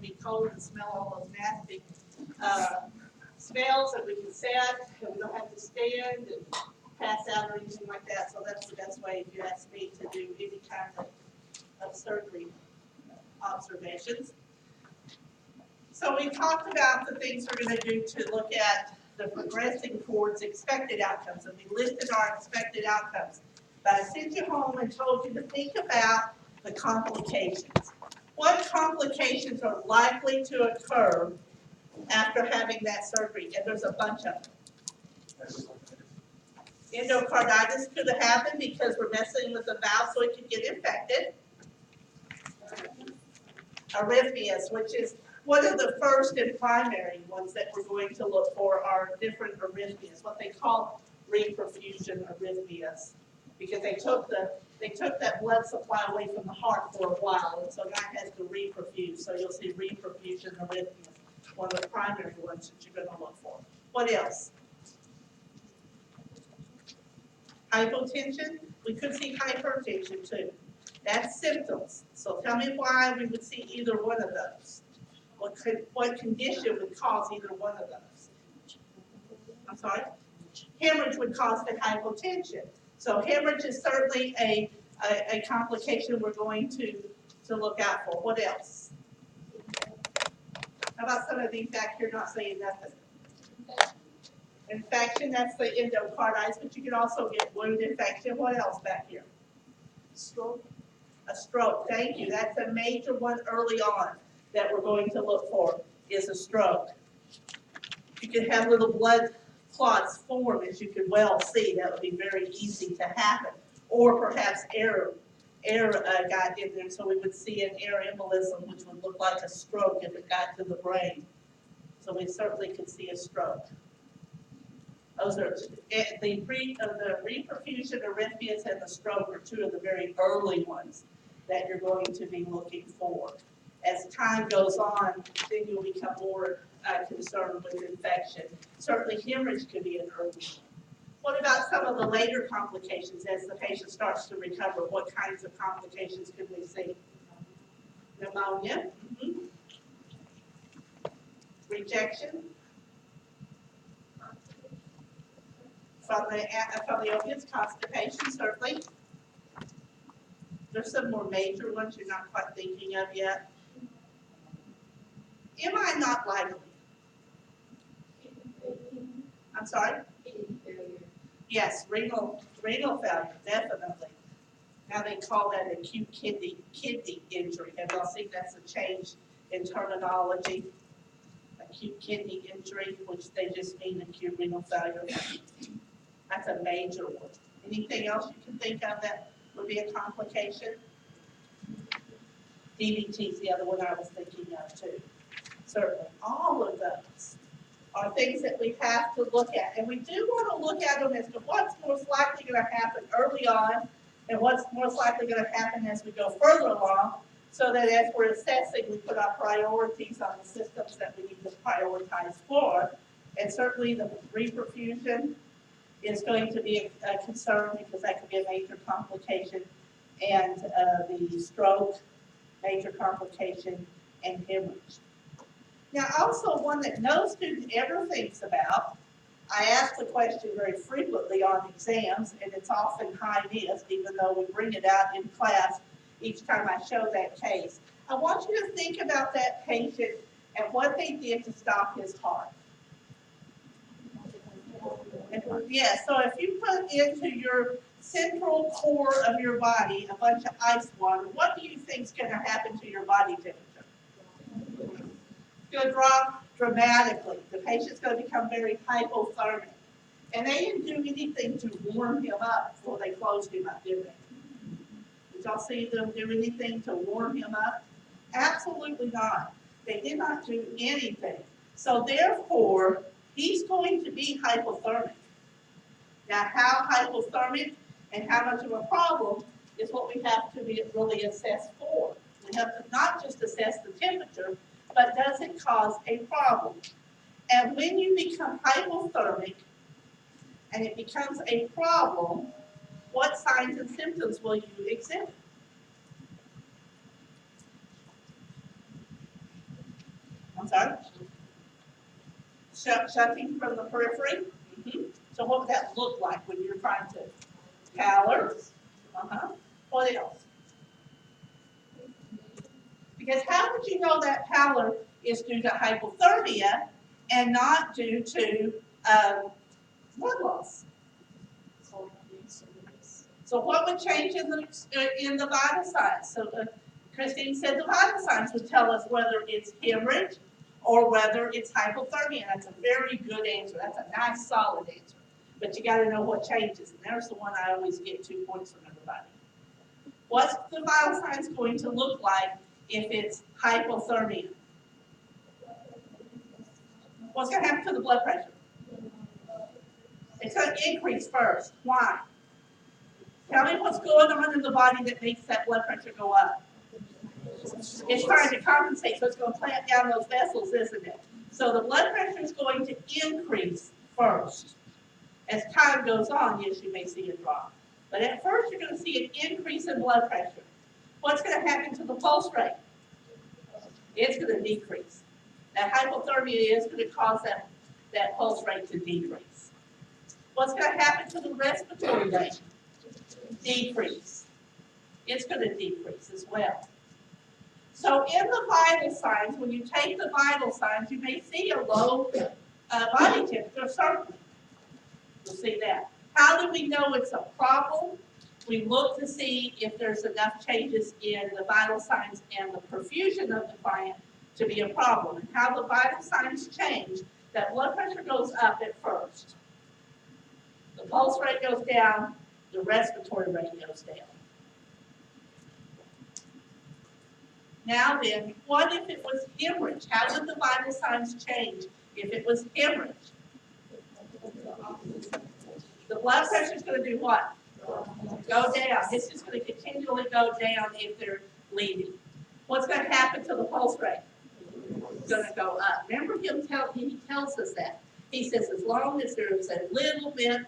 be cold and smell all those nasty smells that we can set, and we don't have to stand and pass out or anything like that. So that's the best way, if you ask me, to do any kind of surgery observations. So we talked about the things we're going to do to look at the progressing towards expected outcomes, and we listed our expected outcomes. But I sent you home and told you to think about the complications. What complications are likely to occur after having that surgery? And there's a bunch of them. Endocarditis could have happened because we're messing with the valve so it could get infected. Arrhythmias, which is one of the first and primary ones that we're going to look for, are different arrhythmias, what they call reperfusion arrhythmias, because they took that blood supply away from the heart for a while, and so now it has to reperfuse. So you'll see reperfusion arrhythmias, one of the primary ones that you're going to look for. What else? Hypotension. We could see hypertension too. That's symptoms. So tell me why we would see either one of those. What condition would cause either one of those? I'm sorry? Hemorrhage would cause the hypotension. So hemorrhage is certainly a complication we're going to look out for. What else? How about some of these back here not saying nothing? Infection, that's the endocarditis, but you can also get wound infection. What else back here? Stroke. A stroke, thank you. That's a major one early on that we're going to look for, is a stroke. You can have little blood clots form, as you can well see. That would be very easy to happen. Or perhaps air got in there, so we would see an air embolism, which would look like a stroke if it got to the brain. So we certainly could see a stroke. Those are the reperfusion arrhythmias and the stroke are two of the very early ones that you're going to be looking for. As time goes on, then you'll become more concerned with infection. Certainly hemorrhage could be an early one. What about some of the later complications as the patient starts to recover? What kinds of complications could we see? Pneumonia, rejection from the opiates, constipation, certainly. There's some more major ones you're not quite thinking of yet. Am I not likely? I'm sorry? Yes, renal failure, definitely. Now they call that acute kidney injury. Have y'all seen that's a change in terminology? Acute kidney injury, which they just mean acute renal failure. That's a major one. Anything else you can think of that would be a complication? DVT is the other one I was thinking of too. Certainly, all of those are things that we have to look at. And we do want to look at them as to what's most likely going to happen early on and what's most likely going to happen as we go further along, so that as we're assessing, we put our priorities on the systems that we need to prioritize for. And certainly the reperfusion is going to be a concern because that could be a major complication, and the stroke, major complication, and hemorrhage. Now, also one that no student ever thinks about, I ask the question very frequently on exams, and it's often high missed, even though we bring it out in class each time I show that case. I want you to think about that patient and what they did to stop his heart. Yeah, so if you put into your central core of your body a bunch of ice water, what do you think is going to happen to your body temperature? It's going to drop dramatically. The patient's going to become very hypothermic. And they didn't do anything to warm him up before they closed him up, did they? Did y'all see them do anything to warm him up? Absolutely not. They did not do anything. So therefore, he's going to be hypothermic. Now, how hypothermic and how much of a problem is what we have to really assess for. We have to not just assess the temperature, but does it cause a problem? And when you become hypothermic and it becomes a problem, what signs and symptoms will you exhibit? I'm sorry? Shunting from the periphery. So what would that look like when you're trying to pallor? What else? Because how would you know that pallor is due to hypothermia and not due to blood loss? So what would change in the vital signs? So Christine said the vital signs would tell us whether it's hemorrhage or whether it's hypothermia. That's a very good answer. That's a nice, solid answer. But you got to know what changes. And there's the one I always get 2 points from everybody. What's the vital signs going to look like if it's hypothermia? What's going to happen to the blood pressure? It's going to increase first. Why? Tell me what's going on in the body that makes that blood pressure go up. It's trying to compensate, so it's going to clamp down those vessels, isn't it? So the blood pressure is going to increase first. As time goes on, yes, you may see a drop. But at first, you're going to see an increase in blood pressure. What's going to happen to the pulse rate? It's going to decrease. That hypothermia is going to cause that pulse rate to decrease. What's going to happen to the respiratory rate? Decrease. It's going to decrease as well. So in the vital signs, when you take the vital signs, you may see a low body temperature, certainly. You'll see that. How do we know it's a problem? We look to see if there's enough changes in the vital signs and the perfusion of the client to be a problem. And how the vital signs change, that blood pressure goes up at first. The pulse rate goes down, the respiratory rate goes down. Now then, what if it was hemorrhage? How would the vital signs change if it was hemorrhage? The blood pressure is going to do what? Go down. This is going to continually go down if they're bleeding. What's going to happen to the pulse rate? It's going to go up. Remember he tells us that. He says as long as there's a little bit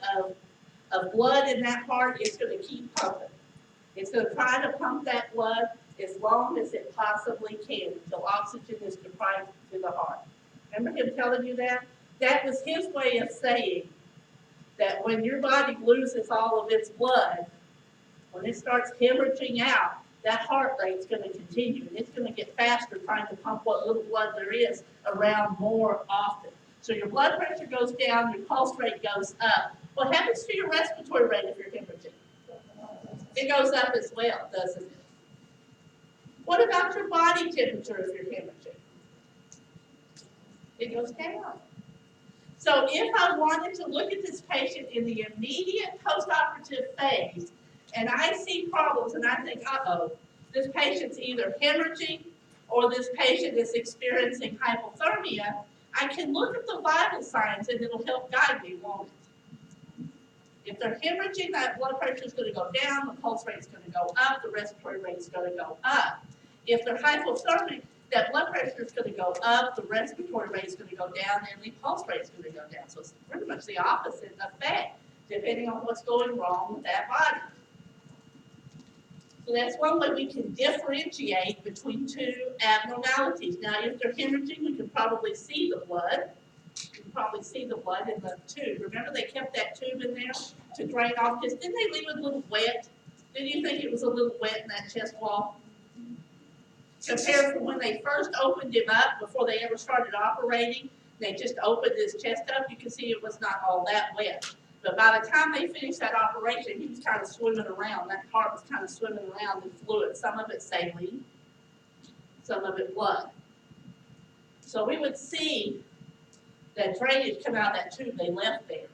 of blood in that heart, it's going to keep pumping. It's going to try to pump that blood as long as it possibly can until oxygen is deprived to the heart. Remember him telling you that? That was his way of saying that when your body loses all of its blood, when it starts hemorrhaging out, that heart rate's going to continue, and it's going to get faster trying to pump what little blood there is around more often. So your blood pressure goes down, your pulse rate goes up. What happens to your respiratory rate if you're hemorrhaging? It goes up as well, doesn't it? What about your body temperature if you're hemorrhaging? It goes down. So if I wanted to look at this patient in the immediate postoperative phase, and I see problems, and I think, uh-oh, this patient's either hemorrhaging or this patient is experiencing hypothermia, I can look at the vital signs and it'll help guide me, won't it? If they're hemorrhaging, that blood pressure is going to go down, the pulse rate is going to go up, the respiratory rate is going to go up. If they're hypothermic, that blood pressure is going to go up, the respiratory rate is going to go down, and the pulse rate is going to go down. So it's pretty much the opposite effect, depending on what's going wrong with that body. So that's one way we can differentiate between two abnormalities. Now, if they're hemorrhaging, we can probably see the blood. You can probably see the blood in the tube. Remember they kept that tube in there to drain off, because didn't they leave it a little wet? Didn't you think it was a little wet in that chest wall? Compared to when they first opened him up, before they ever started operating, they just opened his chest up, you can see it was not all that wet. But by the time they finished that operation, he was kind of swimming around. That heart was kind of swimming around in fluid. Some of it saline, some of it blood. So we would see that drainage come out of that tube they left there.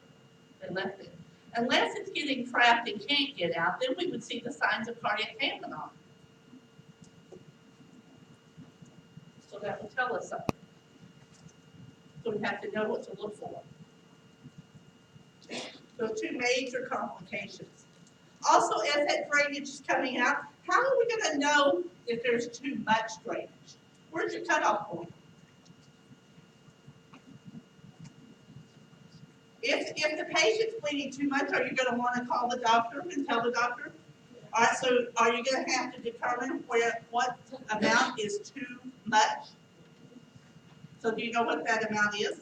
They left it. Unless it's getting trapped and can't get out, then we would see the signs of cardiac tamponade. So that will tell us something. So we have to know what to look for. So two major complications. Also, as that drainage is coming out, how are we going to know if there's too much drainage? Where's your cutoff point? If the patient's bleeding too much, are you going to want to call the doctor and tell the doctor? All right, so are you going to have to determine what amount is too much? So do you know what that amount is?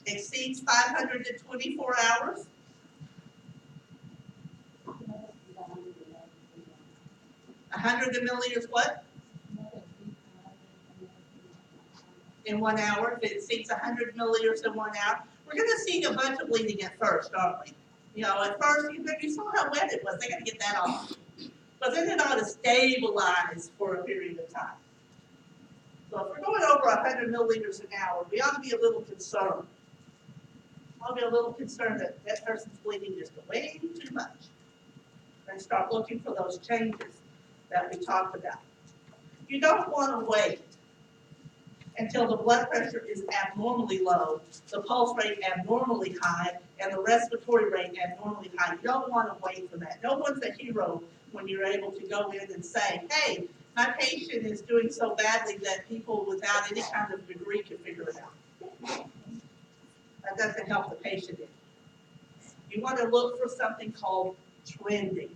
Exceeds 524 hours? 100 milliliters what? In 1 hour. If it exceeds 100 milliliters in 1 hour, we're going to see a bunch of bleeding at first, aren't we? You know, at first, you saw how wet it was. They got to get that off. But then it ought to stabilize for a period of time. So if we're going over 100 milliliters an hour, we ought to be a little concerned. I'll be a little concerned that that person's bleeding just way too much. And start looking for those changes that we talked about. You don't want to wait until the blood pressure is abnormally low, the pulse rate abnormally high, and the respiratory rate abnormally high. You don't want to wait for that. No one's a hero when you're able to go in and say, hey, my patient is doing so badly that people without any kind of degree can figure it out. That doesn't help the patient any. You want to look for something called trending.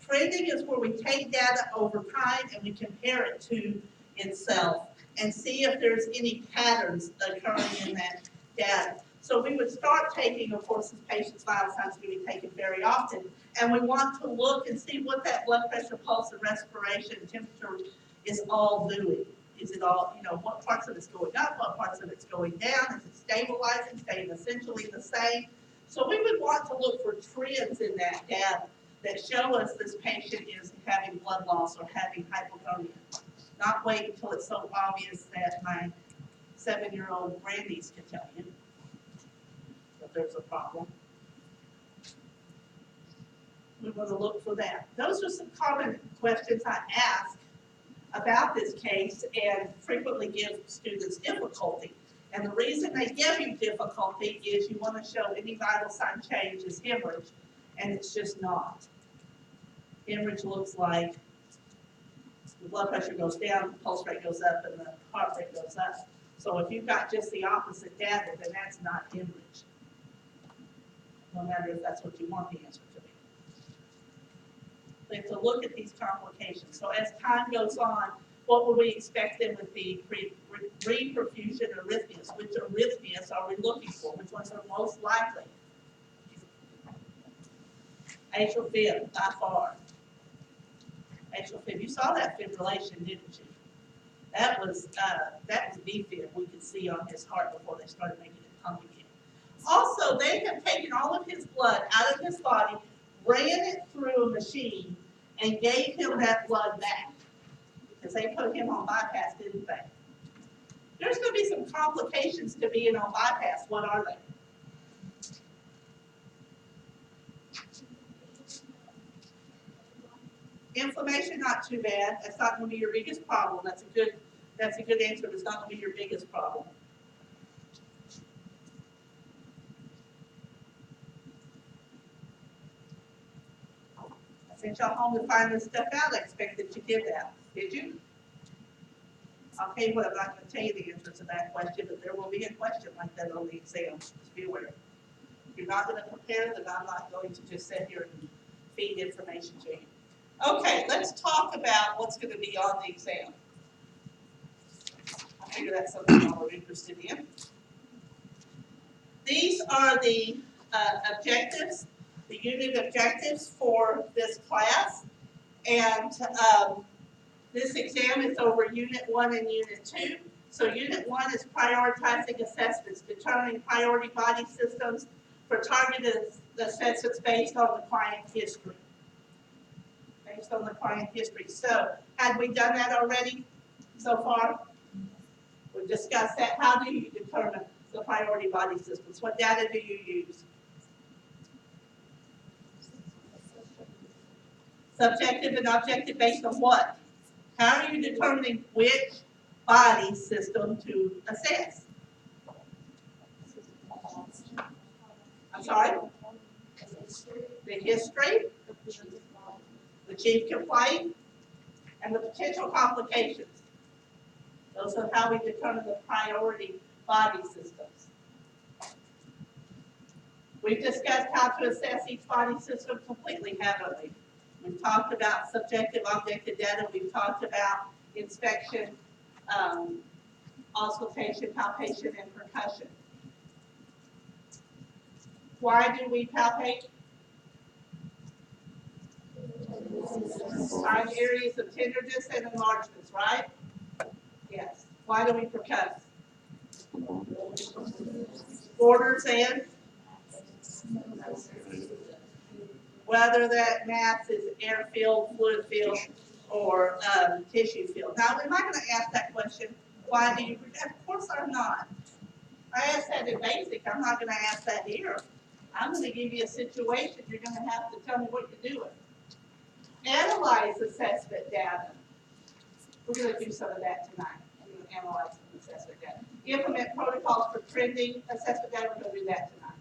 Trending is where we take data over time and we compare it to itself and see if there's any patterns occurring in that data. So we would start taking, of course, this patient's vital signs can be taken very often, and we want to look and see what that blood pressure, pulse, and respiration, temperature is all doing. Is it all, what parts of it's going up, what parts of it's going down, is it stabilizing, staying essentially the same? So we would want to look for trends in that data that show us this patient is having blood loss or having hypothermia. Not wait until it's so obvious that my 7-year-old grandniece can tell you that there's a problem. We want to look for that. Those are some common questions I ask about this case and frequently give students difficulty. And the reason they give you difficulty is you want to show any vital sign change is hemorrhage, and it's just not. Hemorrhage looks like the blood pressure goes down, the pulse rate goes up, and the heart rate goes up. So if you've got just the opposite data, then that's not hemorrhage. No matter if that's what you want the answer to be. We have to look at these complications. So as time goes on, what would we expect then with the reperfusion arrhythmias? Which arrhythmias are we looking for? Which ones are most likely? Atrial fib, by far. Atrial fib. You saw that fibrillation, didn't you? That was B-fib we could see on his heart before they started making it pump again. Also, they have taken all of his blood out of his body, ran it through a machine, and gave him that blood back. Because they put him on bypass, didn't they? There's going to be some complications to being on bypass. What are they? Inflammation, not too bad. That's not going to be your biggest problem. That's a good answer, but it's not going to be your biggest problem. I sent y'all home to find this stuff out. I expect that you did that. Did you? I'll tell you what, I'm not going to tell you the answer to that question, but there will be a question like that on the exam. Just be aware. If you're not going to prepare, then I'm not going to just sit here and feed information to you. Okay, let's talk about what's going to be on the exam. I figure that's something y'all are interested in. These are the objectives, the unit objectives for this class. And this exam is over Unit 1 and Unit 2. So Unit 1 is prioritizing assessments, determining priority body systems for targeted assessments based on the client history. Based on the client history. So, had we done that already so far? We've discussed that. How do you determine the priority body systems? What data do you use? Subjective and objective based on what? How are you determining which body system to assess? I'm sorry? The history, the chief complaint, and the potential complications. Those are how we determine the priority body systems. We've discussed how to assess each body system completely, haven't we? We've talked about subjective, objective data. We've talked about inspection, auscultation, palpation, and percussion. Why do we palpate? Find areas of tenderness and enlargements, right? Yes. Why do we percuss? Borders and whether that mass is air filled, fluid filled, or tissue filled. Now, am I going to ask that question? Why do you percuss? Of course I'm not. I asked that in basic. I'm not going to ask that here. I'm going to give you a situation. You're going to have to tell me what you're doing. Analyze assessment data. We're going to do some of that tonight. We're going to analyze some assessment data. Implement protocols for trending assessment data. We're going to do that tonight.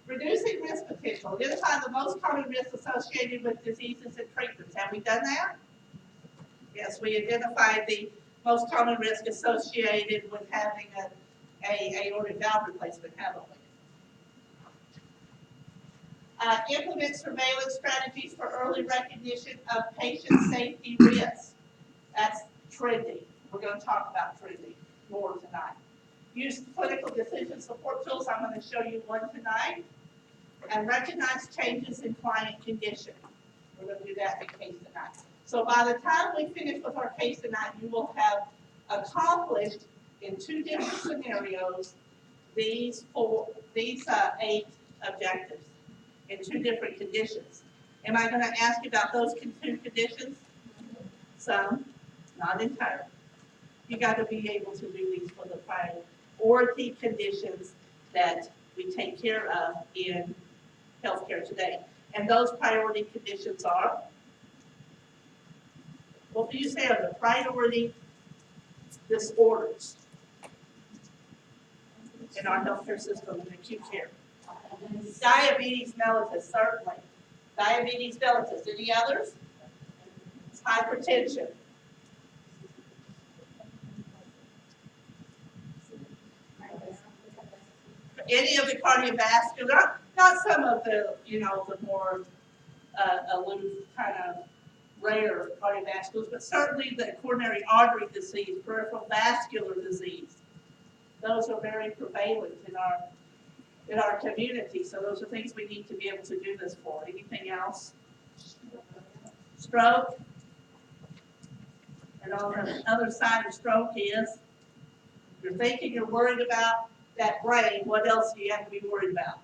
Reducing risk potential. Identify the most common risks associated with diseases and treatments. Have we done that? Yes, we identified the most common risk associated with having a aortic valve replacement, haven't we? Implement surveillance strategies for early recognition of patient safety risks. That's trending. We're going to talk about trending more tonight. Use clinical decision support tools. I'm going to show you one tonight. And recognize changes in client condition. We're going to do that in case tonight. So by the time we finish with our case tonight, you will have accomplished in 2 different scenarios these 8 objectives in 2 different conditions. Am I going to ask you about those 2 conditions? Some, not entirely. You got to be able to do these for the priority conditions that we take care of in healthcare today. And those priority conditions are, what do you say are the priority disorders in our healthcare system in acute care? Diabetes mellitus, certainly. Diabetes mellitus. Any others? Hypertension. Any of the cardiovascular, not some of the, the more aloof kind of rare cardiovasculars, but certainly the coronary artery disease, peripheral vascular disease. Those are very prevalent in our community. So those are things we need to be able to do this for. Anything else? Stroke. And on the other side of stroke is, you're thinking you're worried about that brain, what else do you have to be worried about?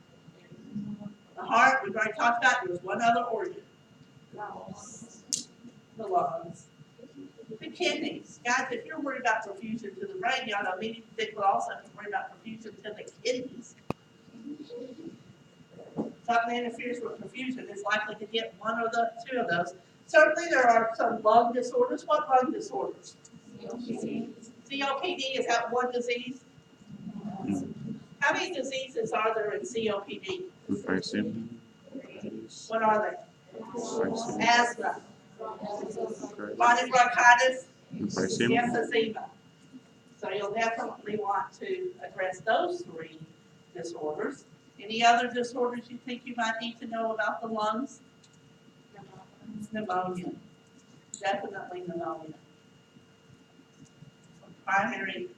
The heart, we've already talked about, there's one other organ. The lungs. The kidneys. Guys, if you're worried about perfusion to the brain, you ought to immediately think we'll also have to worry about perfusion to the kidneys. Something that interferes with perfusion is likely to get one or the 2 of those. Certainly there are some lung disorders. What lung disorders? COPD, is that one disease? How many diseases are there in COPD? What are they? Asthma. Chronic bronchitis. Emphysema. So you'll definitely want to address those 3 disorders. Any other disorders you think you might need to know about the lungs? Pneumonia. Definitely pneumonia. Primary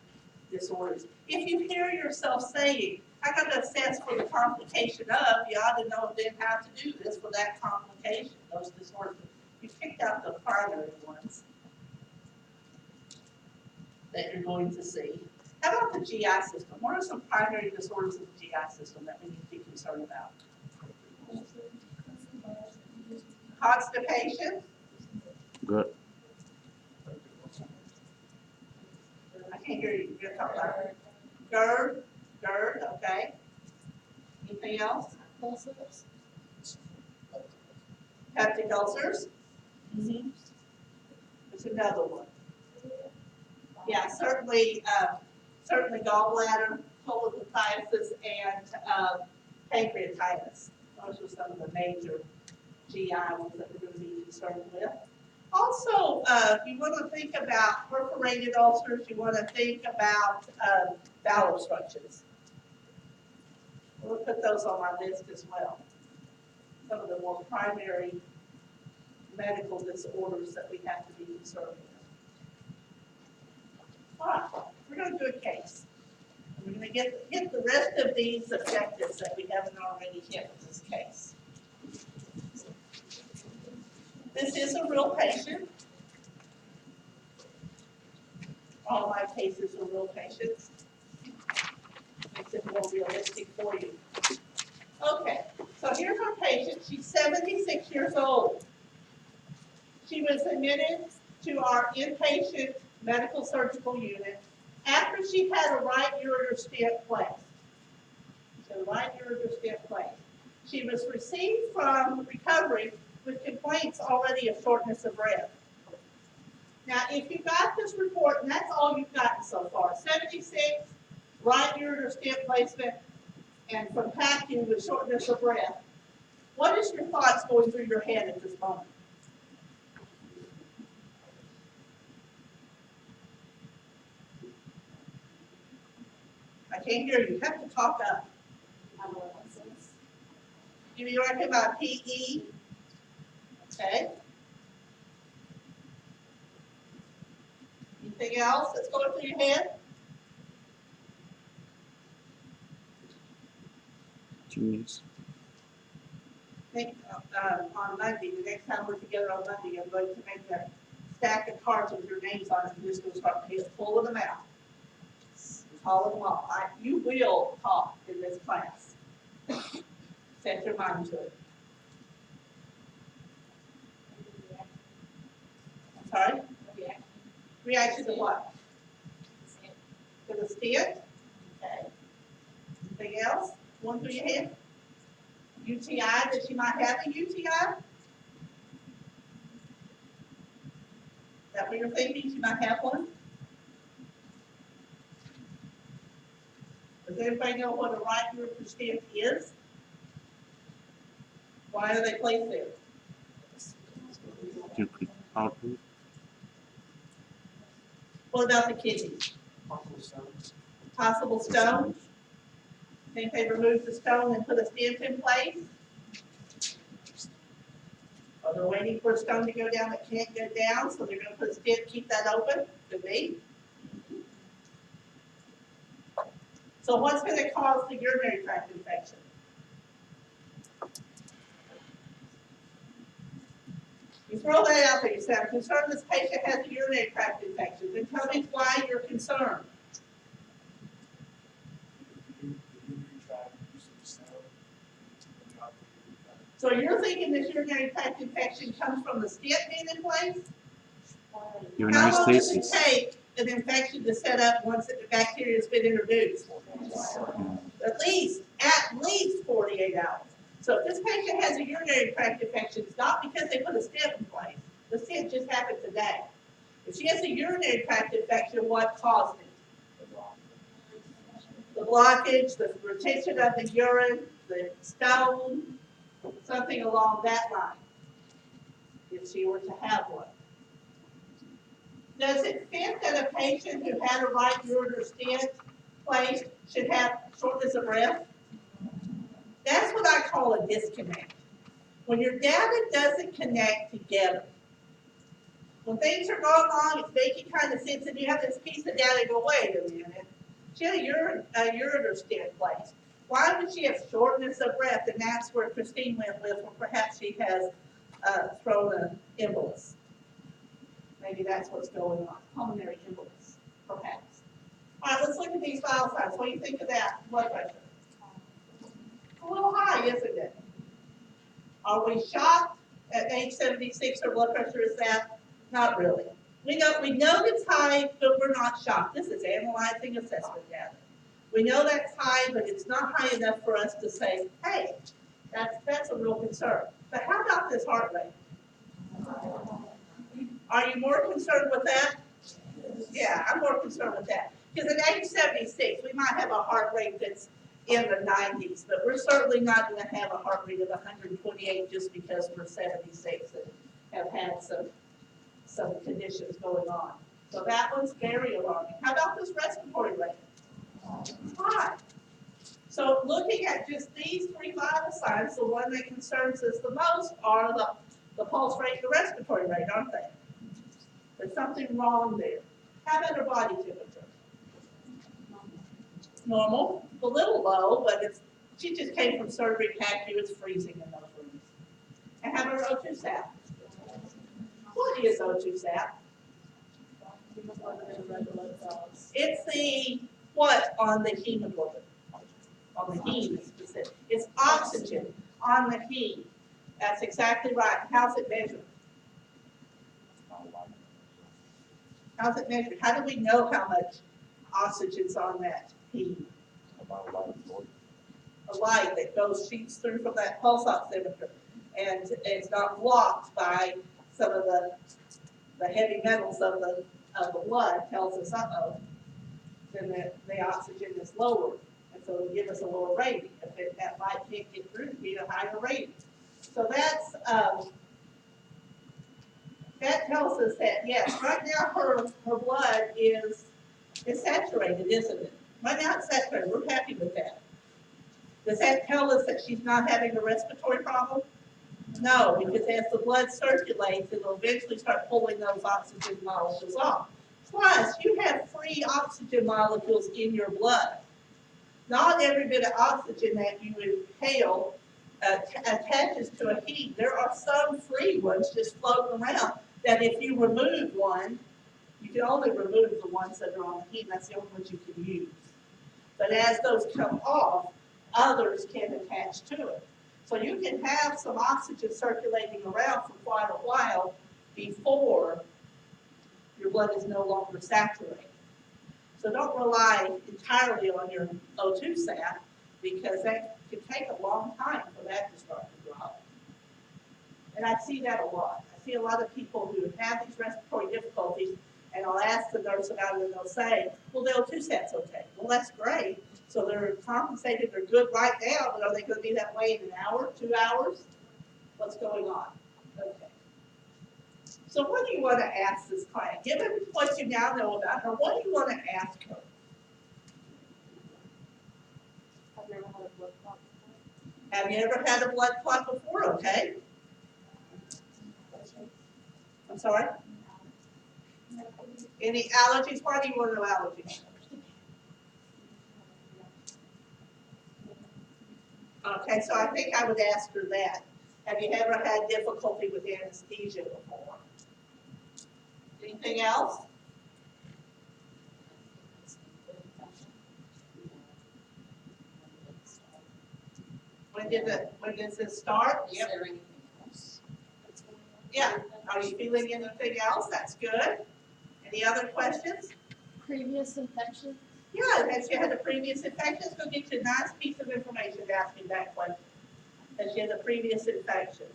disorders. If you hear yourself saying, I got to assess for the complication of, you ought to know then how to do this for that complication, those disorders. You picked out the primary ones that you're going to see. How about the GI system? What are some primary disorders of the GI system that we need to be concerned about? Constipation. Good. I can't hear you. You're talking about GERD. GERD, okay. Anything else? Peptic ulcers. Mm-hmm. There's another one. Yeah, certainly gallbladder, cholelithiasis, and pancreatitis. Those are some of the major GI ones that we're going to be concerned with. Also, you want to think about perforated ulcers. You want to think about bowel obstructions. We'll put those on our list as well. Some of the more primary medical disorders that we have to be concerned with. All right, we're going to do a case. We're going to hit the rest of these objectives that we haven't already hit in this case. This is a real patient. All my cases are real patients. Makes it more realistic for you. Okay, so here's our patient. She's 76 years old. She was admitted to our inpatient medical surgical unit after she had a right ureter stent placed. So right ureter stent placed. She was received from recovery with complaints already of shortness of breath. Now, if you got this report, and that's all you've gotten so far, 76, right ureter stent placement, and from PACU with shortness of breath, what is your thoughts going through your head at this moment? I can't hear you. You have to talk up. Do you reckon about PE? Okay. Anything else that's going through your head? Jeez. I think on Monday, the next time we're together on Monday, I'm going to make a stack of cards with your names on it and just going to start pulling them out. Calling them off. You will talk in this class. Set your mind to it. I'm sorry? Reaction to what? To the stent? Okay. Anything else? Going through your head? UTI, that she might have a UTI? Is that what you're thinking? She might have one? Does everybody know what a right ureter stent is? Why are they placed there? Output. What about the kidneys? Possible stones? Think they removed the stone and put a stent in place? Or they're waiting for a stone to go down that can't go down, so they're going to put a stent, keep that open? Could be. So what's going to cause the urinary tract infection? You throw that out there. You say, I'm concerned this patient has a urinary tract infection. Then tell me why you're concerned. So you're thinking this urinary tract infection comes from the stent being in place? Urinary How long does it stasis. take an infection to set up once the bacteria has been introduced? At least 48 hours. So if this patient has a urinary tract infection, it's not because they put a stent in place. The stent just happened today. If she has a urinary tract infection, what caused it? The blockage, the retention of the urine, the stone, something along that line, if she were to have one. Does it fit that a patient who had a right ureter stent placed should have shortness of breath? That's what I call a disconnect. When your data doesn't connect together. When things are going on, it's making kind of sense, and you have this piece of data go, wait a minute. She had a ureter stent placed. Why would she have shortness of breath? And that's where Christine went with, or perhaps she has thrown an embolus. Maybe that's what's going on, pulmonary embolus, perhaps. All right, let's look at these vital signs. What do you think of that blood pressure? A little high, isn't it? Are we shocked at age 76 her blood pressure is that? Not really. We know it's high, but we're not shocked. This is analyzing assessment data. We know that's high, but it's not high enough for us to say, hey, that's a real concern. But how about this heart rate? Are you more concerned with that? Yeah, I'm more concerned with that. Because at age 76, we might have a heart rate that's in the 90s, but we're certainly not going to have a heart rate of 128 just because we're 76 and have had some conditions going on. So that one's very alarming. How about this respiratory rate? High. So looking at just these three vital signs, the one that concerns us the most are the the pulse rate, the respiratory rate, aren't they? There's something wrong there. How about her body temperature? Normal, a little low, but she just came from surgery, PACU, it's freezing in those rooms. And how about her O2 sat? What is O2 sat? It's the what on the hemoglobin? On the heme specific. It's oxygen on the heme. That's exactly right. How's it measured? How's it measured? How do we know how much oxygen's on that heme? A light that shoots through from that pulse oximeter, and it's not blocked by some of the heavy metals of the blood. Tells us, then the oxygen is lower, and so it'll give us a lower rating. If that light can't get through, it'll be a higher rating. So that tells us that yes, right now her blood is saturated, isn't it? Right now it's saturated. We're happy with that. Does that tell us that she's not having a respiratory problem? No, because as the blood circulates, it'll eventually start pulling those oxygen molecules off. Plus, you have free oxygen molecules in your blood. Not every bit of oxygen that you inhale attaches to a heme. There are some free ones just floating around that if you remove one, you can only remove the ones that are on the heme. That's the only ones you can use. But as those come off, others can attach to it. So you can have some oxygen circulating around for quite a while before your blood is no longer saturated. So don't rely entirely on your O2 sat, because that can take a long time for that to start to drop. And I see that a lot. I see a lot of people who have these respiratory difficulties, and I'll ask the nurse about it, and they'll say, well, the O2 sat's okay. Well, that's great. So they're compensated, they're good right now, but are they going to be that way in an hour, 2 hours? What's going on? Okay. So what do you want to ask this client? Given what you now know about her, what do you want to ask her? Have you ever had a blood clot before? Okay. I'm sorry? Any allergies? Why do you want to know allergies? Okay, so I think I would ask her that. Have you ever had difficulty with anesthesia before? Anything else? When does it start? Yep. Yeah. Are you feeling anything else? That's good. Any other questions? Previous infection? Yeah, has she had a previous infection? It's going to get you a nice piece of information to ask me that question. Has she had a previous infection?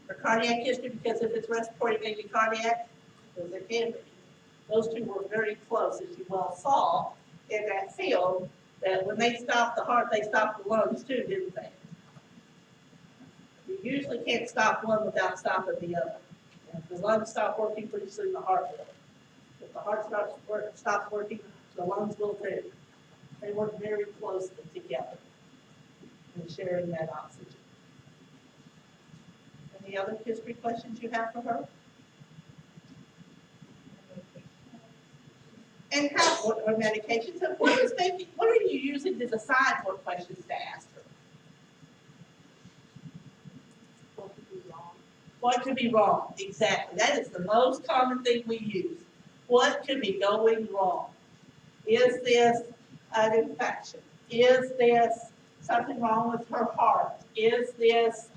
Her cardiac history, because if it's respiratory, maybe cardiac, because it can be. Those two were very close, as you well saw in that field, that when they stopped the heart, they stopped the lungs too, didn't they? You usually can't stop one without stopping the other. And if the lungs stop working, pretty soon the heart will. If the heart stops working, the lungs will too. They work very closely together in sharing that oxygen. Any other history questions you have for her? And what are medications? And what are you using to decide what questions to ask her? What could be wrong? Exactly. That is the most common thing we use. What could be going wrong? Is this an infection? Is this something wrong with her heart? Is this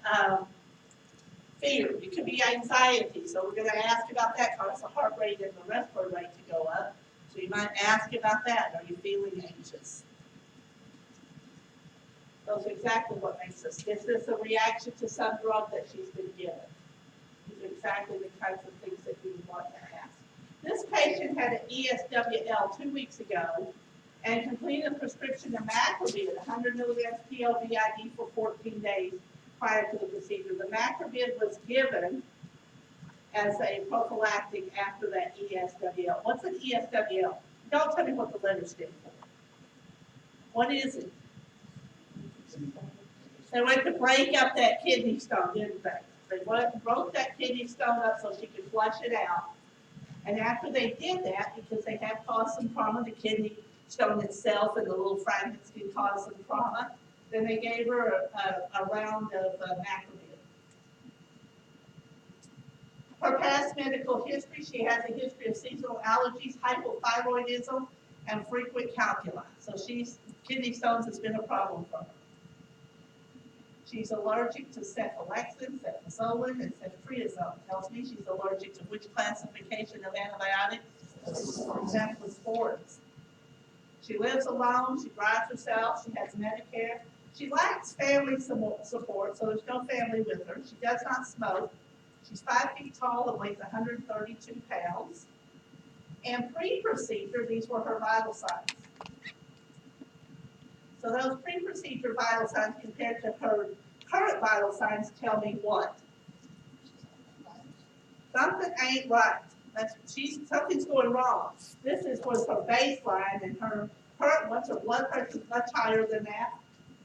fear? It could be anxiety. So we're going to ask about that, cause the heart rate and the respiratory rate to go up. So you might ask about that. Are you feeling anxious? Those are exactly what makes us. Is this a reaction to some drug that she's been given? These are exactly the kinds of things that you would want to ask. This patient had an ESWL 2 weeks ago and completed a prescription of macrobid, 100 milligrams PLVID for 14 days prior to the procedure. The macrobid was given as a prophylactic after that ESWL. What's an ESWL? Don't tell me what the letters stand for. What is it? They went to break up that kidney stone, didn't they? They broke that kidney stone up so she could flush it out. And after they did that, because they had caused some trauma, the kidney stone itself and the little fragments did cause some trauma, then they gave her a round of macromide. Her past medical history, she has a history of seasonal allergies, hypothyroidism, and frequent calculi. So kidney stones has been a problem for her. She's allergic to cephalexin, cefazolin, and ceftriaxone. Tells me she's allergic to which classification of antibiotics? Cephalosporins. She lives alone, she drives herself, she has Medicare. She lacks family support, so there's no family with her. She does not smoke. She's 5 feet tall and weighs 132 pounds. And pre-procedure, these were her vital signs. So those pre-procedure vital signs compared to her current vital signs tell me what? Something ain't right. Something's going wrong. This was her baseline, and her current ones, her blood pressure is much higher than that.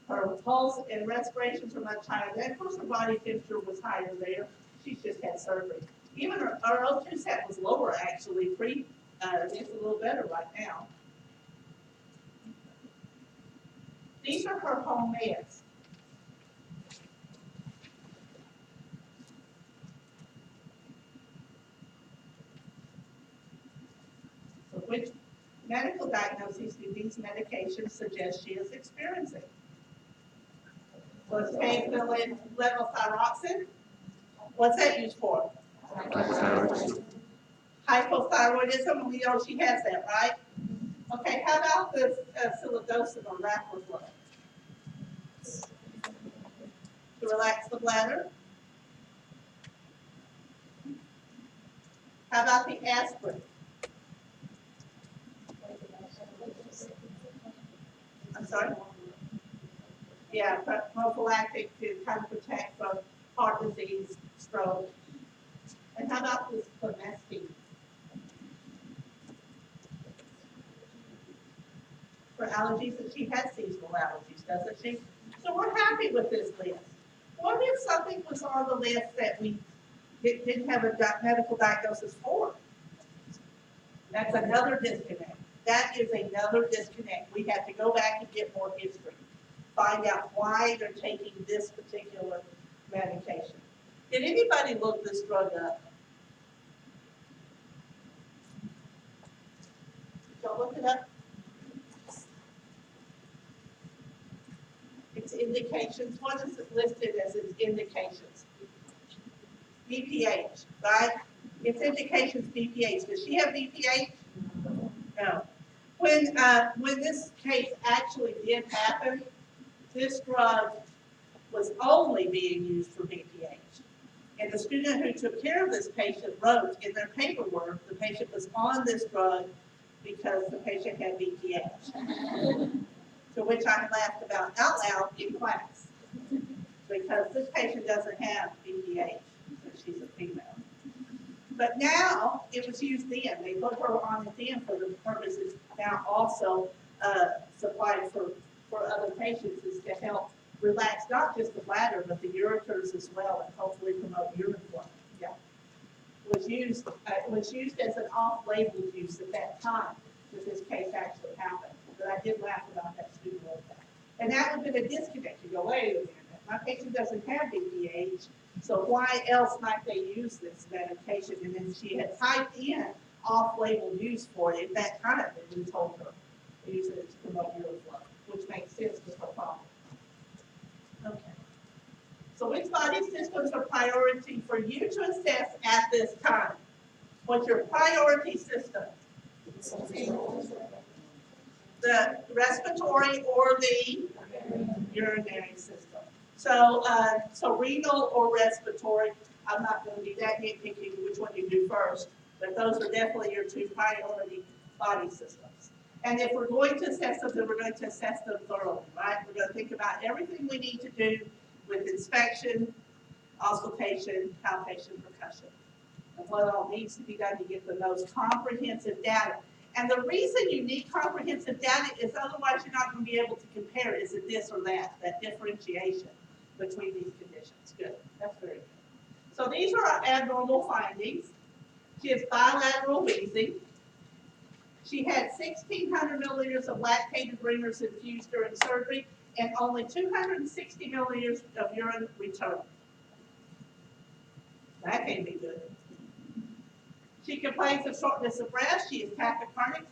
Her pulse and respirations are much higher than that. Of course, her body temperature was higher there. She's just had surgery. Even her O2 set was lower, actually. It's a little better right now. These are her home meds. So which medical diagnoses do these medications suggest she is experiencing? So it's levothyroxine. What's that used for? Hypothyroidism. Hypothyroidism. We know she has that, right? Okay, how about the silodosin or raflaflo? To relax the bladder. How about the aspirin? I'm sorry? Yeah, prophylactic to kind of protect from heart disease, stroke. And how about this clemastine? For allergies, and she has seasonal allergies, doesn't she? So we're happy with this list. What if something was on the list that we didn't have a medical diagnosis for? That's another disconnect. That is another disconnect. We have to go back and get more history. Find out why they're taking this particular medication. Did anybody look this drug up? Did y'all look it up? Its indications. What is it listed as its indications? BPH, right? Its indications BPH. Does she have BPH? No. When this case actually did happen, this drug was only being used for BPH. And the student who took care of this patient wrote in their paperwork the patient was on this drug because the patient had BPH. To which I laughed about out loud in class. Because this patient doesn't have BPH, so she's a female. But now, it was used then. They put her on it then for the purposes now also supplied for other patients is to help relax not just the bladder, but the ureters as well, and hopefully promote urine flow. Yeah. It was used as an off-label use at that time that this case actually happened. But I did laugh about that student wrote that. And that would have been a disconnect. You go, wait a minute, my patient doesn't have BPH, so why else might they use this medication? And then she had typed in off-label use for it at that time, and we told her to use it to promote urine flow, which makes sense with her problem. Okay. So which body systems are priority for you to assess at this time? What's your priority system? The respiratory or the urinary system. So, so renal or respiratory, I'm not going to be that nitpicky which one you do first, but those are definitely your two priority body systems. And if we're going to assess them, then we're going to assess them thoroughly, right? We're going to think about everything we need to do with inspection, auscultation, palpation, percussion, and what all needs to be done to get the most comprehensive data. And the reason you need comprehensive data is otherwise you're not going to be able to compare, is it this or that differentiation. between these conditions. Good, that's very good. So these are our abnormal findings. She has bilateral wheezing. She had 1,600 milliliters of lactated ringers infused during surgery and only 260 milliliters of urine returned. That can't be good. She complains of shortness of breath. She is tachycardic,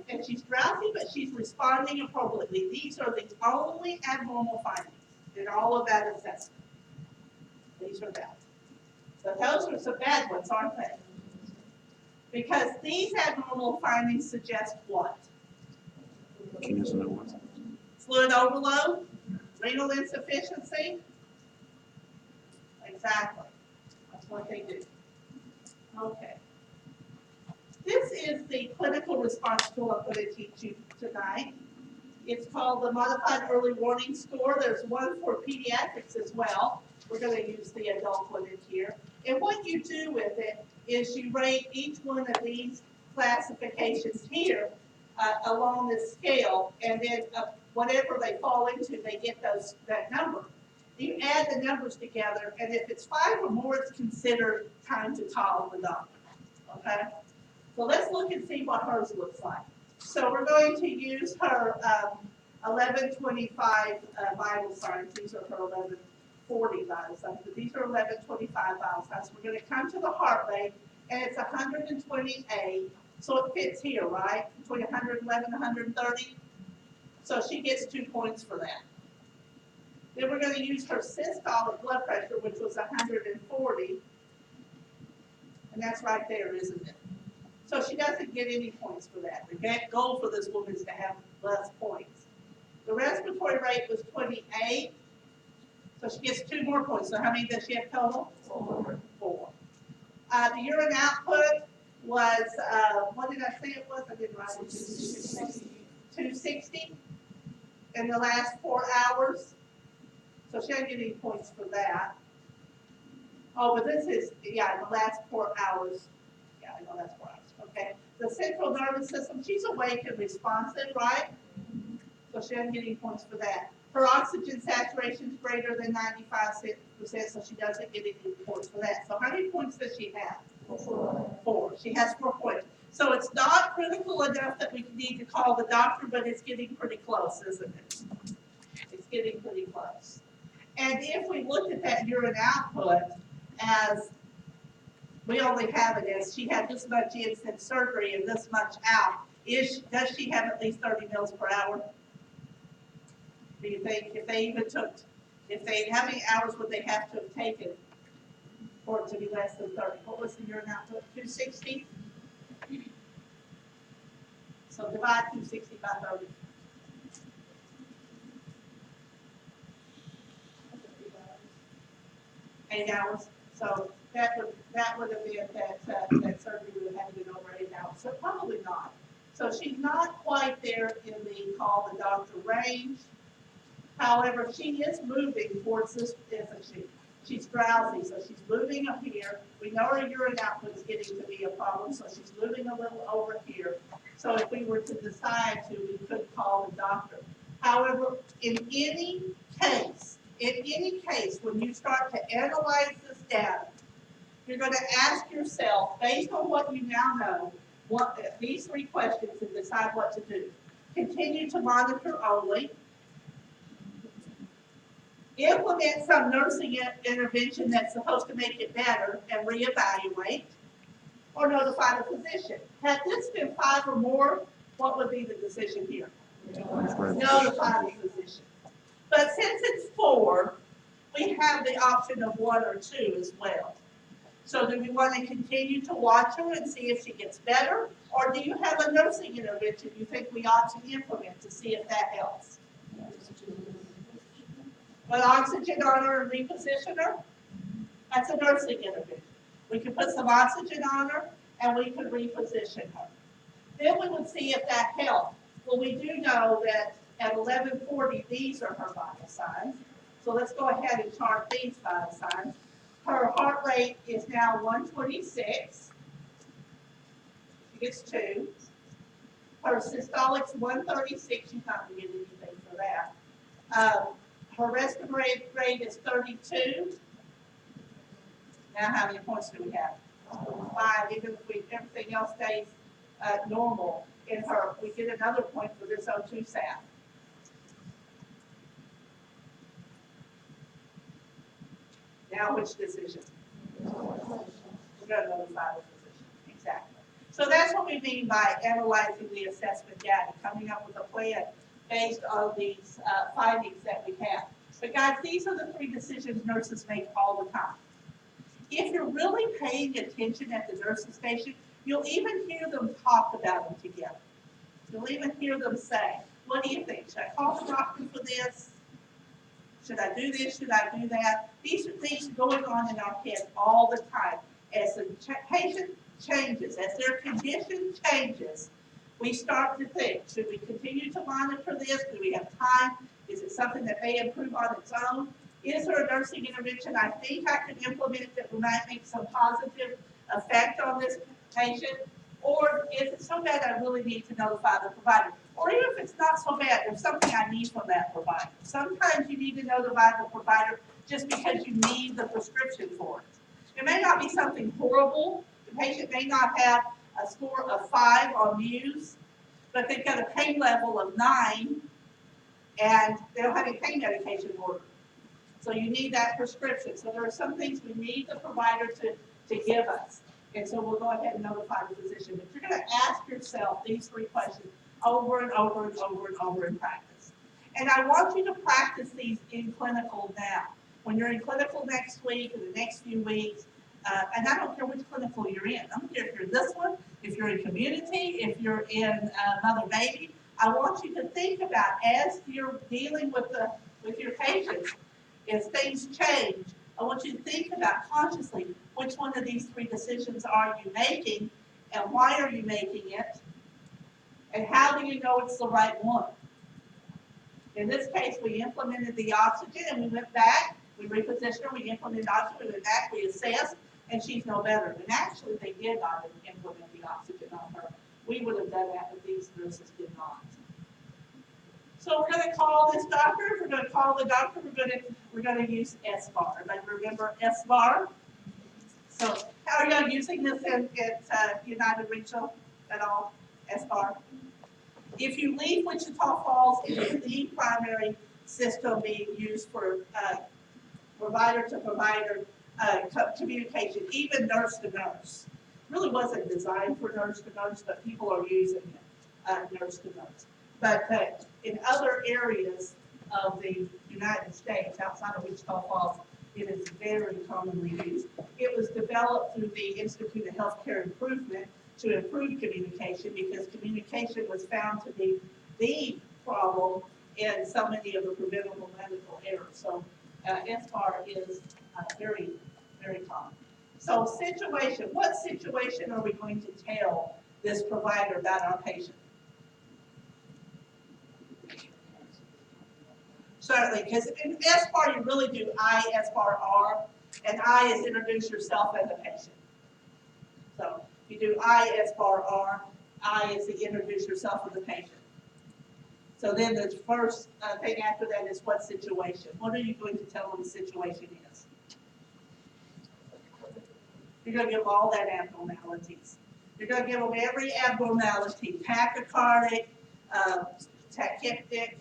and she's drowsy, but she's responding appropriately. These are the only abnormal findings in all of that assessment. These are bad. But those are some bad ones, aren't they? Because these abnormal findings suggest what? Fluid overload, renal insufficiency. Exactly. That's what they do. Okay. This is the clinical response tool I'm going to teach you tonight. It's called the Modified Early Warning Score. There's one for pediatrics as well. We're going to use the adult one in here. And what you do with it is you rate each one of these classifications here along this scale, and then whatever they fall into, they get that number. You add the numbers together, and if it's 5 or more, it's considered time to call the doctor. Okay? So let's look and see what hers looks like. So we're going to use her 1125 vital signs. These are her 1140 vital signs, but these are 1125 vital signs. We're going to come to the heart rate, and it's 128. So it fits here, right? Between 111 and 130. So she gets 2 points for that. Then we're going to use her systolic blood pressure, which was 140. And that's right there, isn't it? So she doesn't get any points for that. The goal for this woman is to have less points. The respiratory rate was 28. So she gets 2 more points. So how many does she have total? 4. The urine output was, what did I say it was? I didn't write it. 260 in the last 4 hours. So she doesn't get any points for that. Oh, but this is, yeah, in the last 4 hours. Yeah, I know that's 4 hours. Okay. The central nervous system, she's awake and responsive, right? So she doesn't get any points for that. Her oxygen saturation is greater than 95%, so she doesn't get any points for that. So how many points does she have? 4. She has 4 points. So it's not critical enough that we need to call the doctor, but it's getting pretty close, isn't it? It's getting pretty close. And if we looked at that urine output as we only have it as she had this much in since surgery and this much out, does she have at least 30 mils per hour? Do you think if they even took, how many hours would they have to have taken for it to be less than 30? What was the urine output? 260? So divide 260 by 30. 8 hours. So that would have been that surgery would have been over 8 hours. So probably not. So she's not quite there in the call the doctor range. However, she is moving towards this, isn't she? She's drowsy, so she's moving up here. We know her urine output is getting to be a problem, so she's moving a little over here. So if we were to decide to, we could call the doctor. However, in any case, when you start to analyze this data, you're going to ask yourself, based on what you now know, these 3 questions and decide what to do. Continue to monitor only. Implement some nursing intervention that's supposed to make it better and reevaluate, or notify the physician. Had this been 5 or more, what would be the decision here? Notify the physician. But since it's 4, we have the option of 1 or 2 as well. So do we want to continue to watch her and see if she gets better? Or do you have a nursing intervention you think we ought to implement to see if that helps? Put oxygen on her and reposition her? That's a nursing intervention. We could put some oxygen on her and we could reposition her. Then we would see if that helped. Well, we do know that at 1140, these are her vital signs. So let's go ahead and chart these vital signs. Her heart rate is now 126. She gets 2. Her systolic's 136. She's not going to get anything for that. Her respiratory rate is 32. Now how many points do we have? 5, even if everything else stays normal in her. We get another point for this O2 sat. Now which decision? We're going to notify the physician. Exactly. So that's what we mean by analyzing the assessment data, coming up with a plan based on these findings that we have. But guys, these are the 3 decisions nurses make all the time. If you're really paying attention at the nurses station, you'll even hear them talk about them together. You'll even hear them say, what do you think? Should I call the doctor for this? Should I do this? Should I do that? These are things going on in our head all the time. As the patient changes, as their condition changes, we start to think, should we continue to monitor this? Do we have time? Is it something that may improve on its own? Is there a nursing intervention I think I could implement that might make some positive effect on this patient? Or is it so bad I really need to notify the provider? Or even if it's not so bad, there's something I need from that provider. Sometimes you need to notify the provider just because you need the prescription for it. It may not be something horrible. The patient may not have a score of 5 on Muse, but they've got a pain level of 9, and they don't have any pain medication ordered. So you need that prescription. So there are some things we need the provider to give us. And so we'll go ahead and notify the physician. But you're going to ask yourself these 3 questions over and over and over and over in practice. And I want you to practice these in clinical now. When you're in clinical next week or the next few weeks, and I don't care which clinical you're in. I don't care if you're in this one, if you're in community, if you're in mother baby. I want you to think about as you're dealing with your patients, as things change, I want you to think about consciously which one of these 3 decisions are you making and why are you making it and how do you know it's the right one. In this case, we implemented the oxygen and we went back, we repositioned her, we implemented oxygen, we went back, we assessed, and she's no better. And actually, they did not implement the oxygen on her. We would have done that, but these nurses did not. So we're going to call this doctor. We're going to call the doctor. We're going to use SBAR. Everybody remember SBAR? So how are you using this at United Regional at all? SBAR. If you leave Wichita Falls, it is the primary system being used for provider to provider communication, even nurse to nurse. It really wasn't designed for nurse to nurse, but people are using it nurse to nurse. But in other areas of the United States, outside of Wichita Falls, it is very commonly used. It was developed through the Institute of Healthcare Improvement to improve communication because communication was found to be the problem in so many of the preventable medical errors. So SBAR is very, very common. So situation, what situation are we going to tell this provider about our patient? Certainly, because in SBAR you really do I, SBAR, R, and I is introduce yourself as a patient. So you do I, SBAR, R, I is the introduce yourself as a patient. So then the first thing after that is what situation. What are you going to tell them the situation is? You're going to give them all that abnormalities. You're going to give them every abnormality, tachycardic, tachypneic,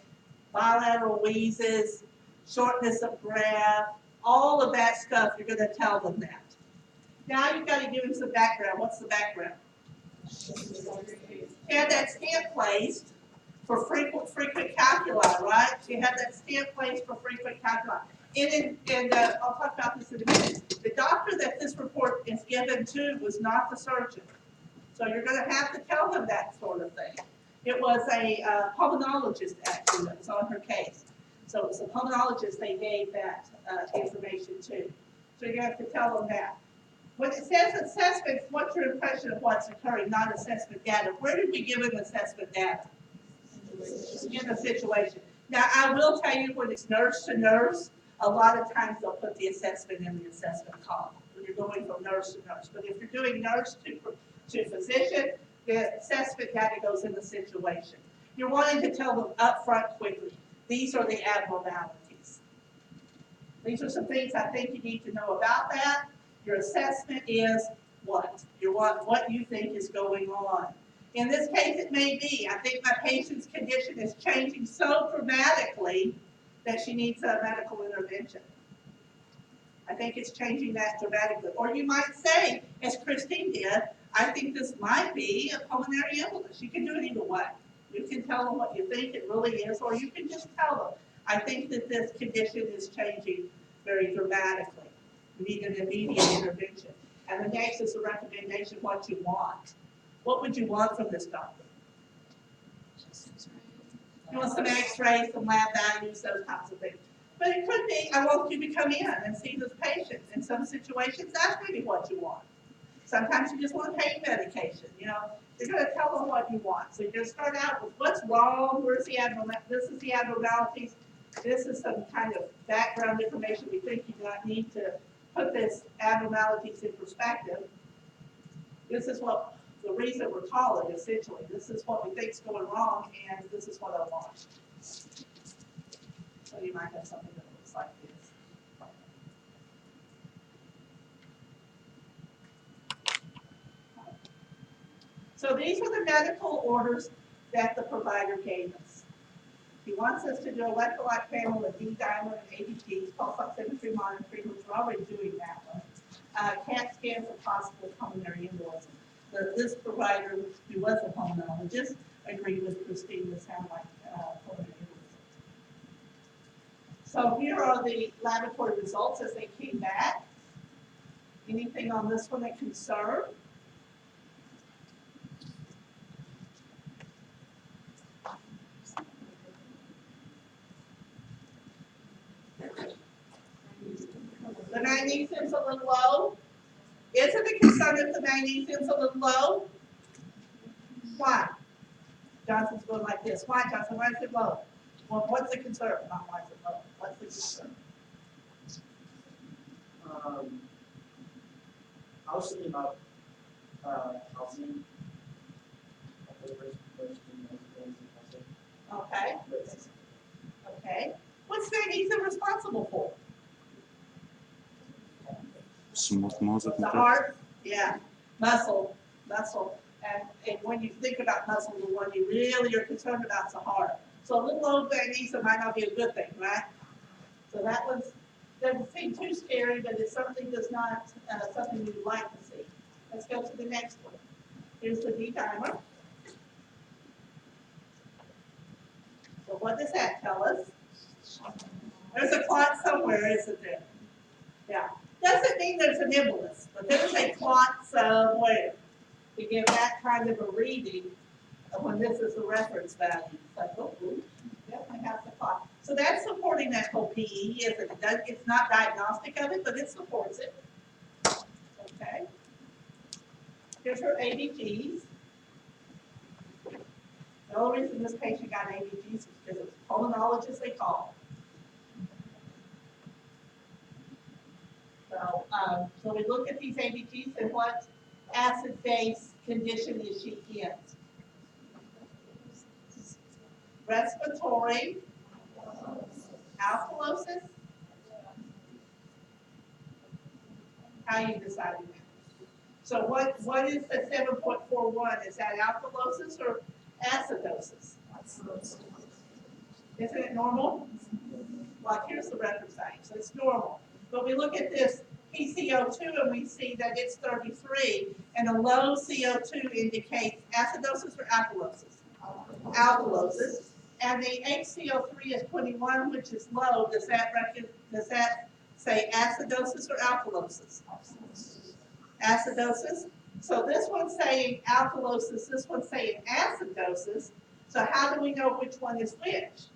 bilateral wheezes, shortness of breath, all of that stuff, you're going to tell them that. Now you've got to give them some background. What's the background? You had that stent placed for frequent calculi, right? You had that stent placed for frequent calculi. And I'll talk about this in a minute. The doctor that this report is given to was not the surgeon. So you're going to have to tell them that sort of thing. It was a pulmonologist, actually, that was on her case. So it was a pulmonologist they gave that information to. So you're going to have to tell them that. When it says assessment, what's your impression of what's occurring, not assessment data? Where did we give them assessment data? In the situation. Now, I will tell you, when it's nurse to nurse, a lot of times they'll put the assessment in the assessment column when you're going from nurse to nurse. But if you're doing nurse to physician, the assessment data goes in the situation. You're wanting to tell them up front quickly, these are the abnormalities. These are some things I think you need to know about that. Your assessment is what? What you think is going on. In this case, it may be, I think my patient's condition is changing so dramatically that she needs a medical intervention. I think it's changing that dramatically. Or you might say, as Christine did, I think this might be a pulmonary embolus. You can do it either way. You can tell them what you think it really is, or you can just tell them, I think that this condition is changing very dramatically. You need an immediate intervention. And the next is a recommendation, what you want. What would you want from this doctor? You want some x-rays, some lab values, those kinds of things. But it could be, I want you to come in and see this patient. In some situations, that's maybe what you want. Sometimes you just want pain medication. You know, you're going to tell them what you want. So you're going to start out with what's wrong, where's the abnormality, this is the abnormalities, this is some kind of background information we think you need to put this abnormalities in perspective. This is what the reason we're calling, essentially. This is what we think is going wrong, and this is what I want. So you might have something that looks like this. So these are the medical orders that the provider gave us. He wants us to do electrolyte panel with D-dimer and ABGs, pulse oximetry monitoring, which we're already doing that one. CAT scan for possible pulmonary embolism. This provider, who was a pulmonologist, agreed with Christine to sound like pulmonary embolism. So here are the laboratory results as they came back. Anything on this one that concern? The magnesium's a little low. Is it a concern if the magnesium's a little low? Why? Johnson's going like this. Why, Johnson? Why is it low? Well, what's the concern? Not why is it low. What's the concern? I was thinking about calcium. Okay. Okay. What's magnesium responsible for? Smooth muscle The contraction. heart? Yeah. Muscle. And when you think about muscle, the one you really are concerned about is the heart. So a little low magnesium might not be a good thing, right? So that was, doesn't seem too scary, but it's something that's not something you'd like to see. Let's go to the next one. Here's the D-dimer. So what does that tell us? There's a clot somewhere, isn't there? Yeah. Doesn't mean there's an embolus, but there's a clot somewhere to give that kind of a reading of when this is a reference value. Like, oh, definitely has the clot. So that's supporting that whole PE, isn't it? It's not diagnostic of it, but it supports it. Okay. Here's her ABGs. The only reason this patient got ABGs is because it's pulmonologist they call. So we look at these ABGs and what acid-base condition is she in? Respiratory alkalosis? How are you deciding that? So what is the 7.41? Is that alkalosis or acidosis? Isn't it normal? Well, here's the reference value, so it's normal. But we look at this PCO2 and we see that it's 33, and a low CO2 indicates acidosis or alkalosis? Alkalosis. And the HCO3 is 21, which is low. Does that say acidosis or alkalosis? Acidosis. So this one's saying alkalosis, this one's saying acidosis. So how do we know which one is which?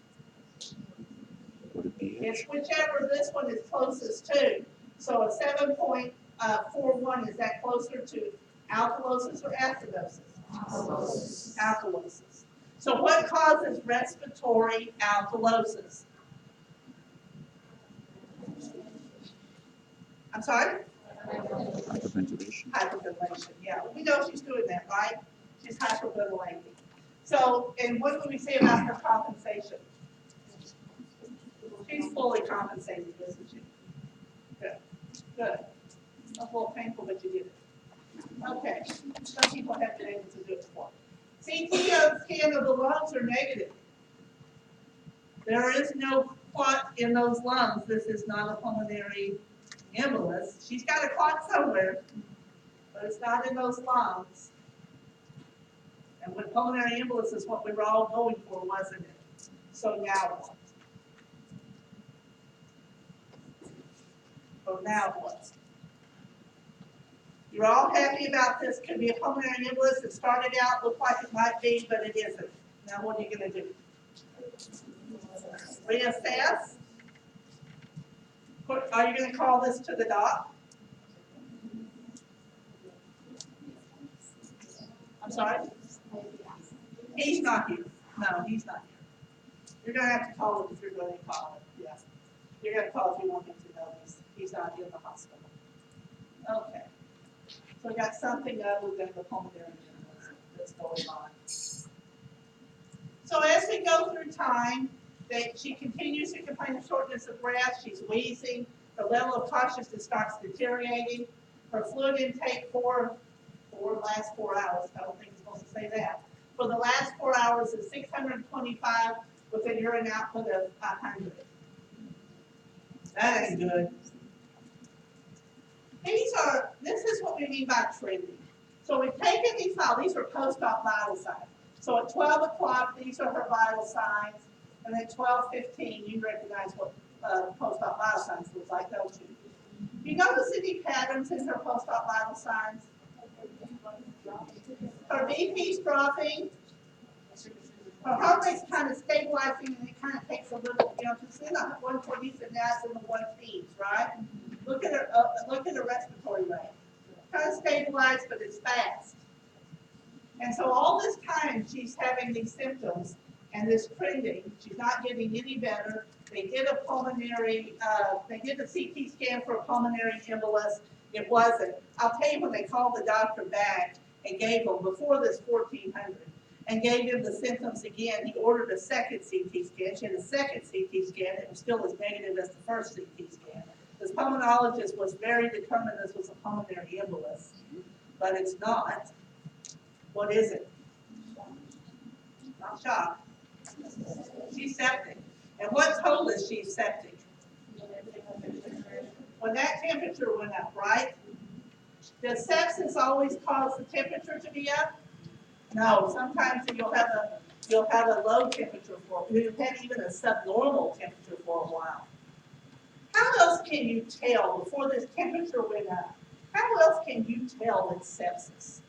It's whichever this one is closest to. So a 7.41, is that closer to alkalosis or acidosis? Alkalosis. Alkalosis. So what causes respiratory alkalosis? I'm sorry? Hyperventilation. Hyperventilation, yeah. We know she's doing that, right? She's hyperventilating. So, and what do we say about her compensation? She's fully compensated, isn't she? Good. A little painful, but you did it. Okay. Some people have been able to do it before. CT scan of the lungs are negative. There is no clot in those lungs. This is not a pulmonary embolus. She's got a clot somewhere, but it's not in those lungs. And with pulmonary embolus is what we were all going for, wasn't it? So now what? So now what? You're all happy about this. Could be a pulmonary embolus. It started out, looked like it might be, but it isn't. Now what are you going to do? Reassess? Are you going to call this to the doc? I'm sorry? He's not here. No, he's not here. You're going to have to call him if you're going to call him. Yes. You're going to call if you want him to know he's not in the hospital. Okay. So we got something other than the pulmonary embolism that's going on. So as we go through time, she continues to complain of shortness of breath. She's wheezing. Her level of consciousness starts deteriorating. Her fluid intake for the last 4 hours. I don't think it's supposed to say that. For the last 4 hours is 625 with a urine output of 100. That ain't good. This is what we mean by trending. So we've taken these files. These are post-op vital signs. So at 12 o'clock, these are her vital signs. And at 12:15, you recognize what post-op vital signs looks like, don't you? You notice any patterns in her post-op vital signs? Her BP's dropping. Her heart rate's kind of stabilizing, and it kind of takes a little, it's in the 140s and now it's in the 110s, right? Look at her respiratory rate. Kind of stabilized, but it's fast. And so all this time she's having these symptoms and this trending. She's not getting any better. They did a CT scan for a pulmonary embolus. It wasn't. I'll tell you, when they called the doctor back and gave him, before this 1400, and gave him the symptoms again, he ordered a second CT scan. She had a second CT scan. It was still as negative as the first CT scan. This pulmonologist was very determined this was a pulmonary embolus, but it's not. What is it? Not shock. She's septic. And what told us she's septic? When that temperature went up, right? Does sepsis always cause the temperature to be up? No. Sometimes you'll have a low temperature for you've had even a subnormal temperature for a while. How else can you tell before this temperature went up? How else can you tell it's sepsis?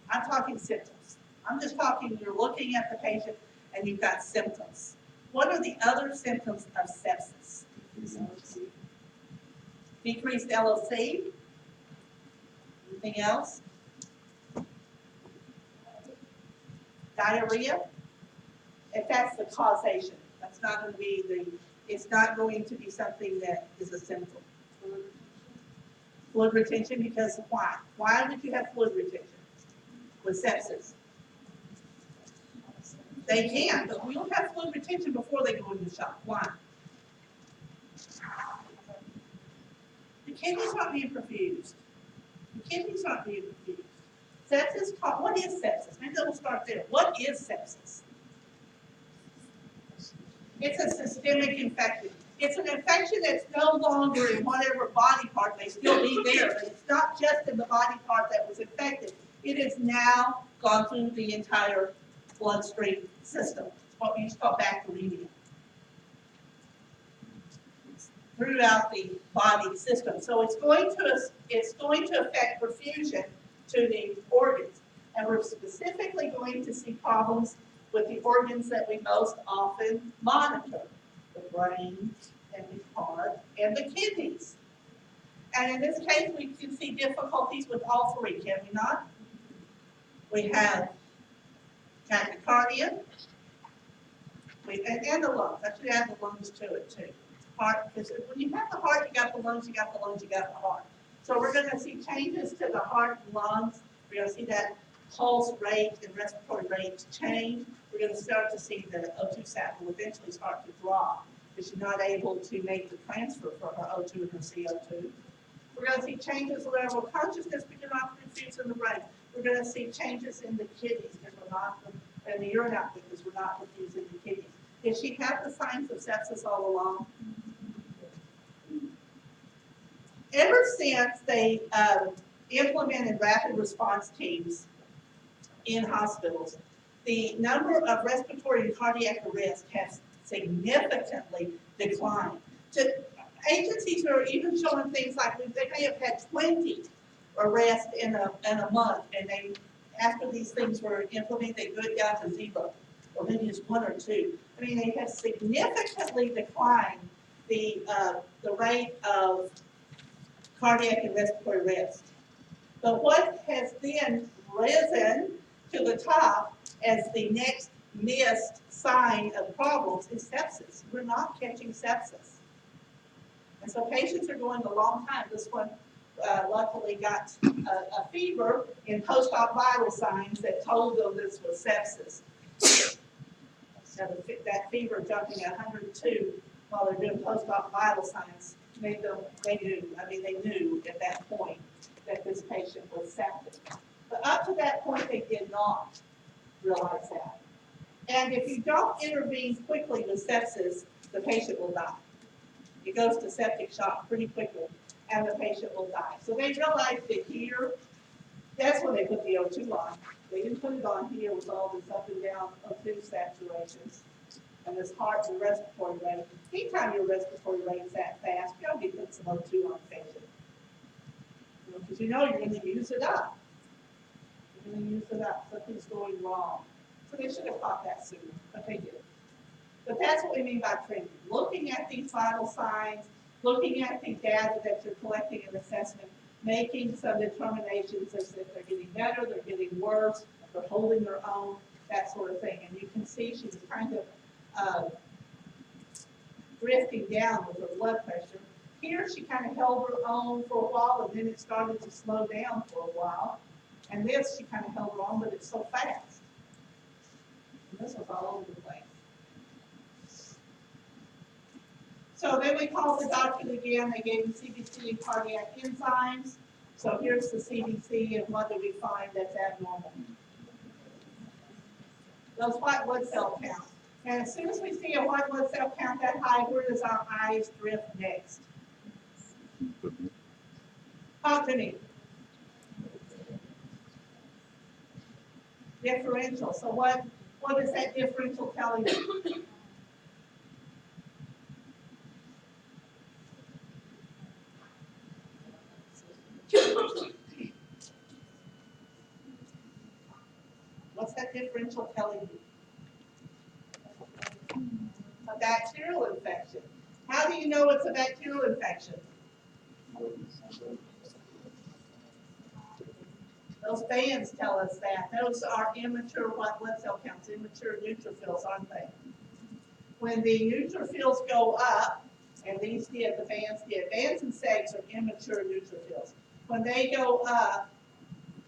I'm talking symptoms. I'm just talking, you're looking at the patient and you've got symptoms. What are the other symptoms of sepsis? Decreased LOC. Anything else? Diarrhea. If that's the causation, that's not going to be it's not going to be something that is a symptom. Fluid retention, because why? Why would you have fluid retention with sepsis? They can, but we don't have fluid retention before they go into shock. Why? The kidneys aren't being perfused. The kidneys aren't being perfused. Sepsis, what is sepsis? Maybe we'll start there. What is sepsis? It's a systemic infection. It's an infection that's no longer in whatever body part may still be there, but it's not just in the body part that was infected. It has now gone through the entire bloodstream system. It's what we used to call bacteremia. Throughout the body system. So it's going to affect perfusion to the organs. And we're specifically going to see problems with the organs that we most often monitor, the brain and the heart and the kidneys. And in this case, we can see difficulties with all three, can we not? We have tachycardia, and the lungs. I should add the lungs to it too. Heart, because when you have the heart, you got the lungs, you got the lungs, you got the heart. So we're going to see changes to the heart and lungs. We're going to see that pulse rate and respiratory rate change. we're gonna start to see the O2 sat will eventually start to drop, because she's not able to make the transfer for her O2 and her CO2. We're gonna see changes in level of consciousness, but you're not confused in the brain. We're gonna see changes in the kidneys, because we're not, and the urine output, because we're not confusing the kidneys. Did she have the signs of sepsis all along? Ever since they implemented rapid response teams in hospitals, the number of respiratory and cardiac arrests has significantly declined. Agencies are even showing things like they may have had 20 arrests in a month, and they, after these things were implemented, they go down to 0, or maybe it's 1 or 2. I mean, they have significantly declined the rate of cardiac and respiratory arrest. But what has then risen to the top as the next missed sign of problems is sepsis. We're not catching sepsis. And so patients are going a long time. This one luckily got a fever in post-op vital signs that told them this was sepsis. So that fever jumping at 102 while they're doing post-op vital signs made them, they knew at that point that this patient was septic. But up to that point, they did not realize that. And if you don't intervene quickly with sepsis, the patient will die. It goes to septic shock pretty quickly, and the patient will die. So they realized that here, that's when they put the O2 on. They didn't put it on here with all this up and down O2 saturations and this heart and respiratory rate. Anytime your respiratory rate is that fast, you gotta be putting some O2 on the patient. Because you know you're going to use it up. You're going to use it up. Something's going wrong. So they should have caught that sooner, but they did. But that's what we mean by trending. Looking at these vital signs, looking at the data that you're collecting in assessment, making some determinations as if they're getting better, they're getting worse, they're holding their own, that sort of thing. And you can see she was kind of drifting down with her blood pressure. Here she kind of held her own for a while, and then it started to slow down for a while. And this, she kind of held her own, but it's so fast. And this was all over the place. So then we called the doctor again. They gave him CBC and cardiac enzymes. So here's the CBC, and what do we find that's abnormal? Those white blood cell counts. And as soon as we see a white blood cell count that high, where does our eyes drift next? Talk to me. Differential. So what is that differential telling you? What's that differential telling you? A bacterial infection. How do you know it's a bacterial infection? Those bands tell us that. Those are immature white blood cell counts, immature neutrophils, aren't they? When the neutrophils go up, and these did, the bands did, bands and segs are immature neutrophils. When they go up,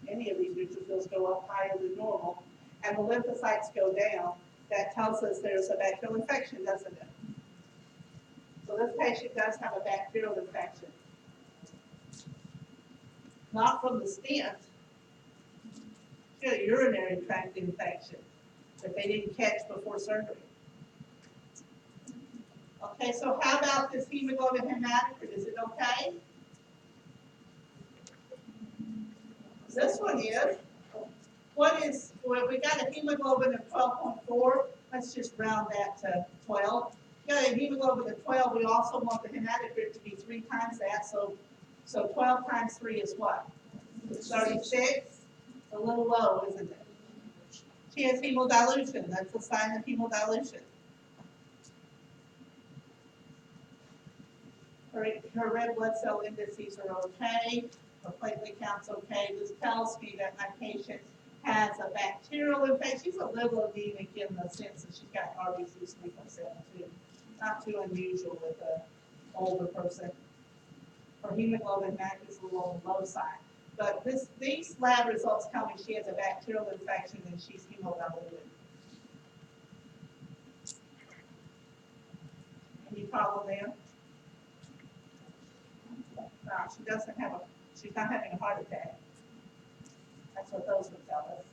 any of these neutrophils go up higher than normal, and the lymphocytes go down, that tells us there's a bacterial infection, doesn't it? So this patient does have a bacterial infection. Not from the stent, a urinary tract infection that they didn't catch before surgery. Okay, so how about this hemoglobin hematocrit? Is it okay? This one is. What is, well, we got a hemoglobin of 12.4. Let's just round that to 12. We got a hemoglobin of 12. We also want the hematocrit to be 3 times that. So 12 times 3 is what? 36. A little low, isn't it? She has hemodilution. That's a sign of hemodilution. Her red blood cell indices are okay. Her platelet count's okay. This tells me that my patient has a bacterial infection. She's a little anemic in the sense that she's got RBC 3.7 too. Not too unusual with an older person. Her hemoglobin MAC is a little on the low side. But these lab results tell me she has a bacterial infection and she's hemodiluted. Any problem there? No, she doesn't have a, she's not having a heart attack. That's what those would tell us.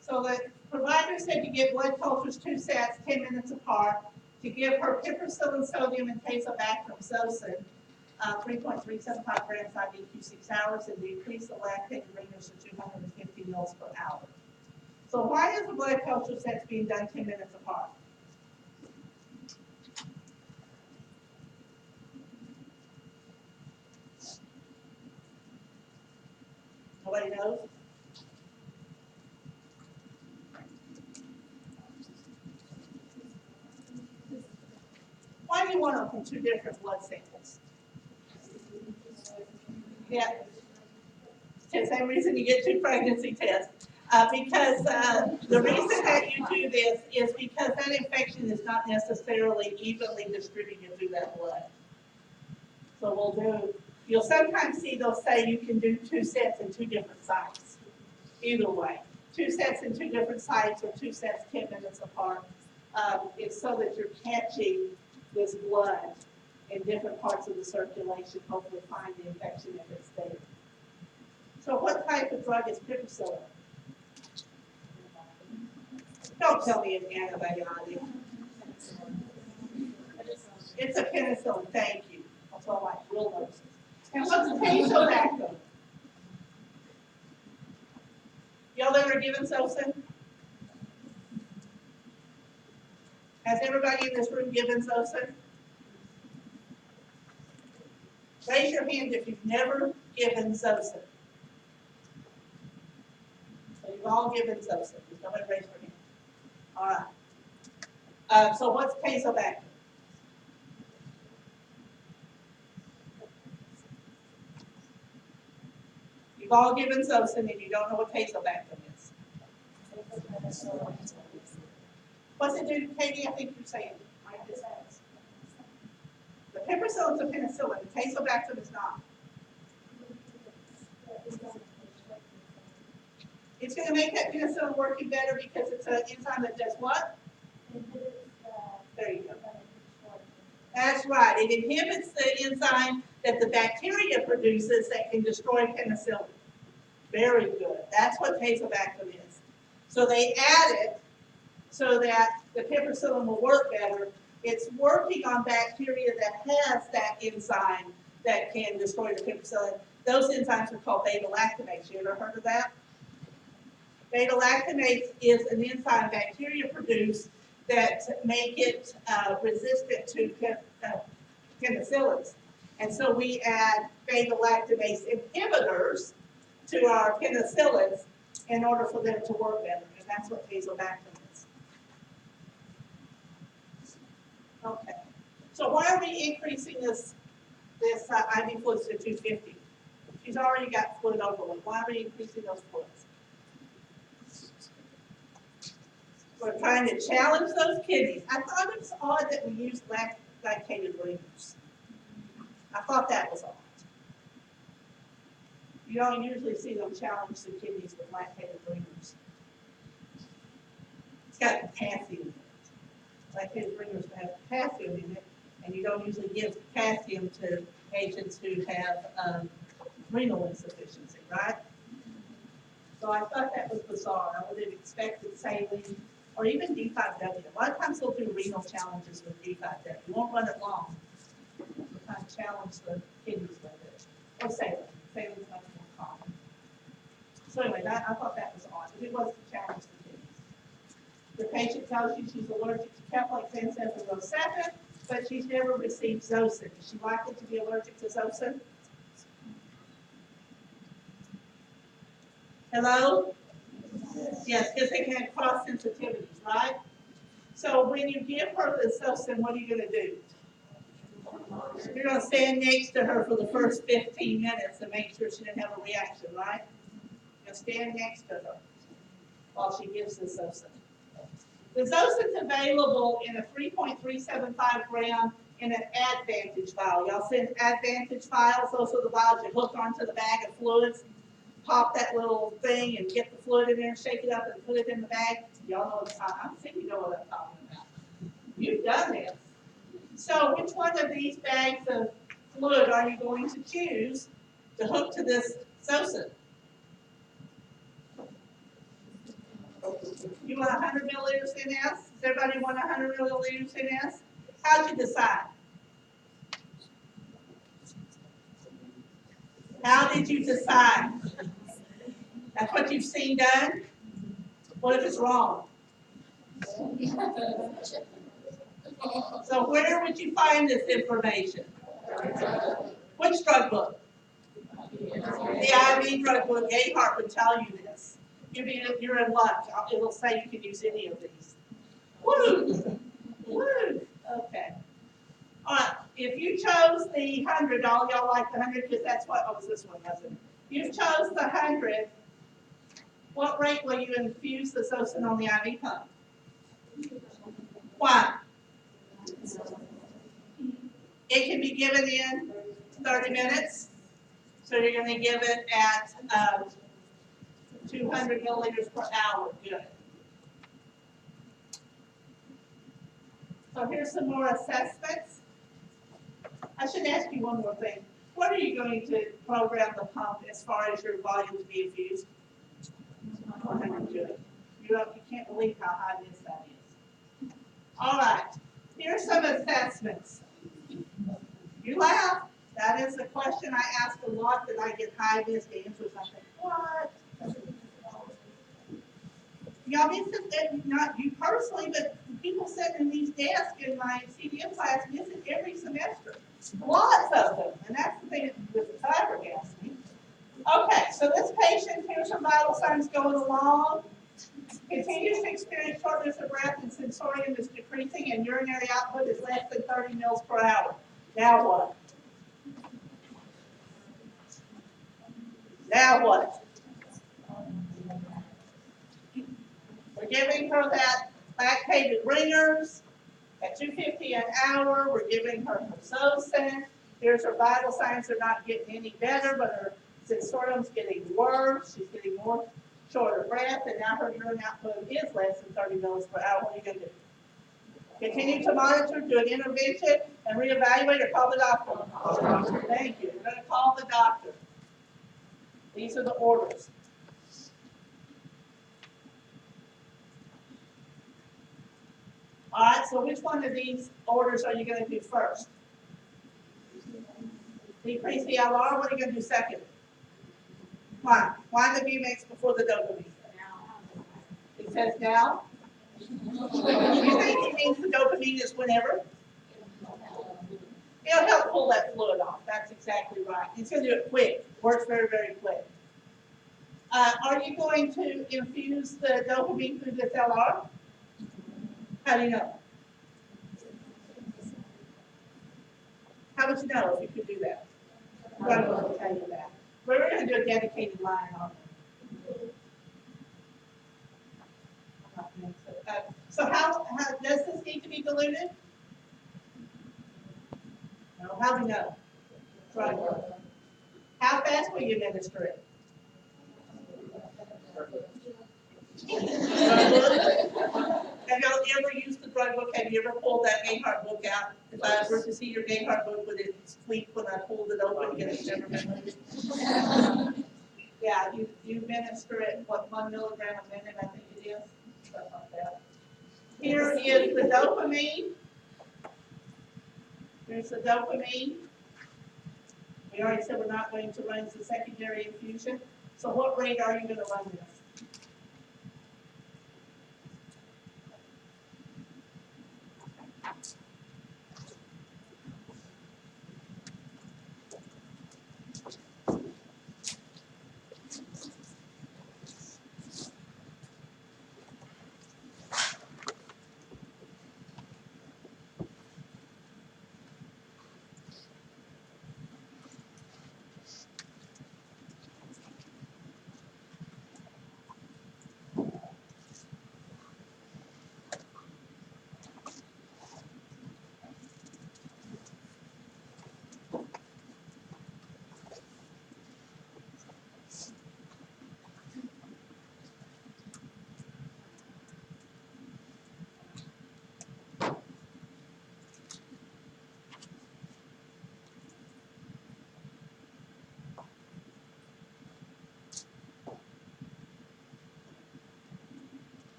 So the provider said to get blood cultures 2 sets, 10 minutes apart, to give her piperacillin sodium and tazobactam-zosyn, 3.375 grams IV Q6 hours, and decrease the lactate renus to 250 mils per hour. So why is the blood culture sets being done 10 minutes apart? Nobody knows? Why do you want them from 2 different blood samples? Yeah. It's the same reason you get 2 pregnancy tests. Because the reason that you do this is because that infection is not necessarily evenly distributed through that blood. So you'll sometimes see they'll say you can do 2 sets in 2 different sites. Either way, 2 sets in 2 different sites or 2 sets 10 minutes apart. It's so that you're catching this blood in different parts of the circulation, hopefully find the infection if it's there. So what type of drug is piperacillin? Don't tell me it's antibiotic. It's a penicillin, thank you. That's all I real doses. And what's tazobactam? Y'all ever given Zosyn? Has everybody in this room given Zosyn? Raise your hand if you've never given Zosyn. So you've all given Zosyn. Just go ahead and raise your hand. All right. So what's tazobactam? You've all given Zosyn and you don't know what tazobactam is. What's it do, Katie? I think you're saying. The piperacillin's a penicillin. The tazobactam is not. It's going to make that penicillin working better because it's an enzyme that does what? There you go. That's right. It inhibits the enzyme that the bacteria produces that can destroy penicillin. Very good. That's what tazobactam is. So they add it so that the piperacillin will work better. It's working on bacteria that has that enzyme that can destroy the piperacillin. Those enzymes are called beta-lactamase. You ever heard of that? Beta-lactamase is an enzyme bacteria produce that make it resistant to penicillins. And so we add beta-lactamase inhibitors to our penicillins in order for them to work better. And that's what tazobactam is. Okay. So why are we increasing this IV fluids to 250? She's already got fluid overload. Why are we increasing those fluids? We're trying to challenge those kidneys. I thought it was odd that we used lactated renus. I thought that was odd. You don't usually see them challenge the kidneys with lactated renus. It's got potassium in it. Lactated renus has potassium in it, and you don't usually give potassium to patients who have renal insufficiency, right? So I thought that was bizarre. I would have expected saline or even D5W. A lot of times they'll do renal challenges with D5W. You won't run it long. You'll kind of challenge the kidneys with it. Or saline. Saline's much more common. So anyway, I thought that was odd. It was to challenge the kidneys. The patient tells you she's allergic to Keflex and 7, but she's never received Zosyn. Is she likely to be allergic to Zosyn? Hello? Yes, because they can have cross sensitivities, right? So when you give her the Zosyn, what are you going to do? You're going to stand next to her for the first 15 minutes and make sure she didn't have a reaction, right? You're going to stand next to her while she gives the Zosyn. The Zosyn's available in a 3.375 gram in an Advantage vial. Y'all send Advantage vials. Those are the vials you hook onto the bag of fluids. Pop that little thing and get the fluid in there, shake it up and put it in the bag. Y'all know what I'm thinking you know what I'm talking about. You've done this. So which one of these bags of fluid are you going to choose to hook to this SOSA? You want 100 milliliters NS? Does everybody want 100 milliliters NS? How'd you decide? How did you decide? That's what you've seen done? What if it's wrong? So where would you find this information? Which drug book? The IV drug book. Gayhart would tell you this. You're in luck. It'll say you can use any of these. Woo! Woo! Okay. All right. If you chose the 100, all y'all like the 100 because that's what, oh, it was this one, wasn't it? You chose the 100. What rate will you infuse the Sosin on the IV pump? Why? It can be given in 30 minutes. So you're going to give it at 200 milliliters per hour. Good. So here's some more assessments. I should ask you one more thing. What are you going to program the pump as far as your volume to be infused? 100. Good. You can't believe how high that is. All right. Here's some assessments. You laugh. That is a question I ask a lot that I get high missed answers. I think, what? Y'all miss it, not you personally, but people sitting in these desks in my CDM class miss it every semester. Lots of them. And that's the thing with the flabbergasting. Okay, so this patient, here's some vital signs going along. Continues to experience shortness of breath and sensorium is decreasing and urinary output is less than 30 mils per hour. Now what? Now what? We're giving her that back-pated ringers at $2.50 an hour. We're giving her Sosin. Here's her vital signs. They're not getting any better, but her sensorium's getting worse. She's getting more shorter breath, and now her urine output is less than 30 mils per hour. What are you going to do? Continue to monitor, do an intervention, and reevaluate or call the doctor. Thank you. We're going to call the doctor. These are the orders. All right, so which one of these orders are you going to do first? Decrease the LR. What are you going to do second? Why? Why the VMAX before the dopamine? It says now. You think it means the dopamine is whenever? It'll help pull that fluid off. That's exactly right. It's going to do it quick. Works very, very quick. Are you going to infuse the dopamine through this LR? How do you know? How would you know if you could do that? I'm going to tell you that. We're going to do a dedicated line on it. So how does this need to be diluted? No. How do we know? Right. How fast will you administer it? Have y'all ever used the drug book? Have you ever pulled that Gayhart book out? If I were to see your Gayhart book, would it squeak when I pulled it open? Because it's never been moved. Yeah, you administer it, what, 1 milligram a minute, I think it is. Something like that. Here is the dopamine. Here's the dopamine. We already said we're not going to run the secondary infusion. So what rate are you going to run this?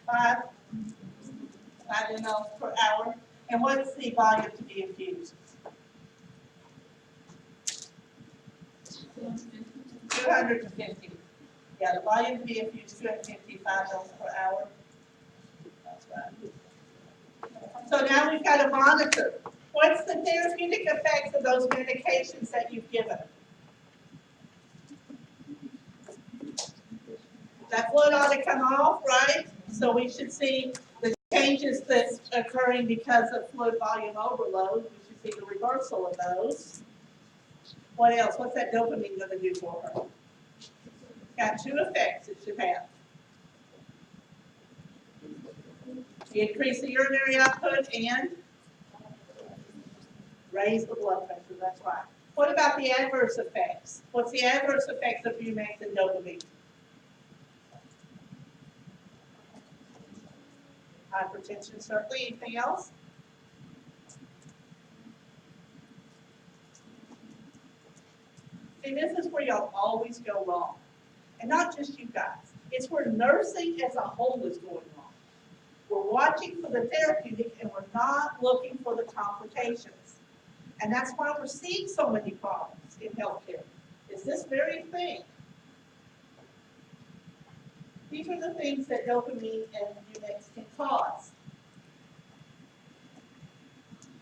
5 mLs per hour. And what's the volume to be infused? 250. Yeah, the volume to be infused 255 mLs per hour. That's right. So now we've got to monitor. What's the therapeutic effects of those medications that you've given? That fluid ought to come off, right? So we should see the changes that's occurring because of fluid volume overload. We should see the reversal of those. What else? What's that dopamine going to do for her? Got two effects it should have. Increase the urinary output and raise the blood pressure. That's right. What about the adverse effects? What's the adverse effects of Bumax and dopamine? Hypertension, certainly. Anything else? See, this is where y'all always go wrong. And not just you guys. It's where nursing as a whole is going wrong. We're watching for the therapeutic and we're not looking for the complications. And that's why we're seeing so many problems in healthcare. It's this very thing. These are the things that dopamine and Bumax can cause.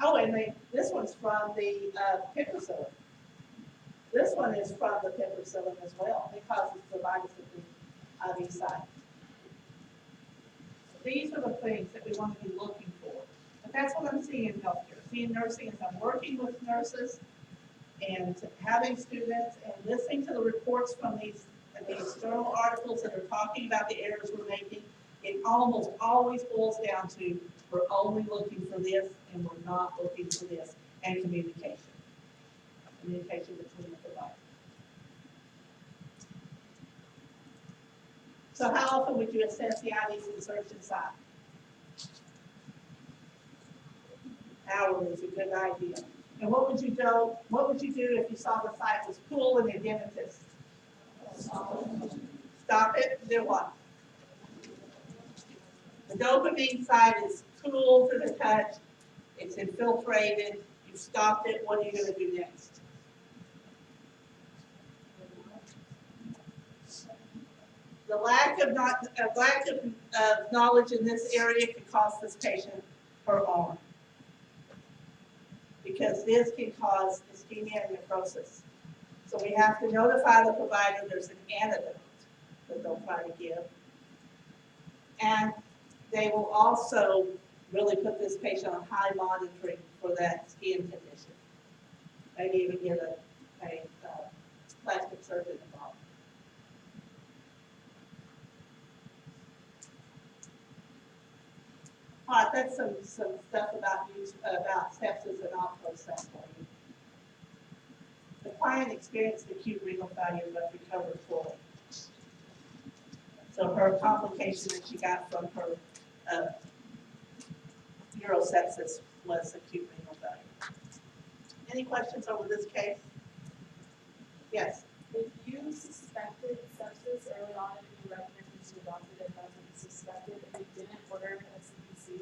Oh, and this one's from the piperacillin. This one is from the piperacillin as well. It causes pruritus of the IV site. These are the things that we want to be looking for. But that's what I'm seeing in healthcare. Seeing nursing as I'm working with nurses and having students and listening to the reports from these journal articles that are talking about the errors we're making. It almost always boils down to we're only looking for this and we're not looking for this, and communication. Communication between the providers. So how often would you assess the IV's insertion site? Hour is a good idea. And what would you do? What would you do if you saw the site was cool and edematous? Stop it. Do what? The dopamine site is cool to the touch. It's infiltrated. You've stopped it. What are you going to do next? The lack of knowledge in this area could cost this patient her arm, because this can cause ischemia and necrosis. So we have to notify the provider there's an antidote that they'll try to give. And they will also really put this patient on high monitoring for that skin condition. Maybe even get a plastic surgeon involved. All right, that's some stuff about sepsis, and I'll post that for you. The client experienced acute renal failure but recovered fully. So her complication that she got from her neurosepsis was acute renal failure. Any questions over this case? Yes. If you suspected sepsis early on and you recommended to your doctor that that's what you suspected and you didn't order a CPC,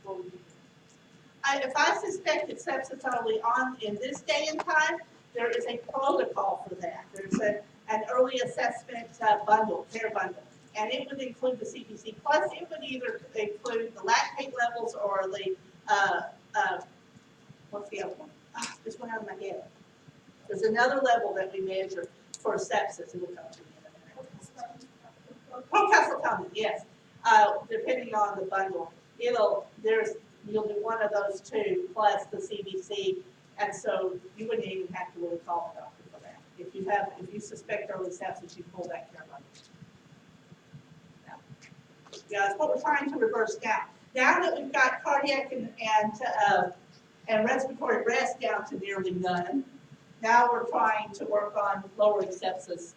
what would you do? If I suspected sepsis early on in this day and time, there is a protocol for that. There's an early assessment bundle, care bundle, and it would include the CPC. Plus, it would either include the lactate levels or the, what's the other one? Just went out of my head. There's another level that we measure for sepsis. It will come to me in a minute. Procalcitonin, yes. Depending on the bundle, you'll do one of those two plus the CBC, and so you wouldn't even have to really call the doctor for that. If you suspect early sepsis, you pull that care bundle. Yeah, that's what we're trying to reverse now. Now that we've got cardiac and respiratory rest down to nearly none, now we're trying to work on lowering sepsis.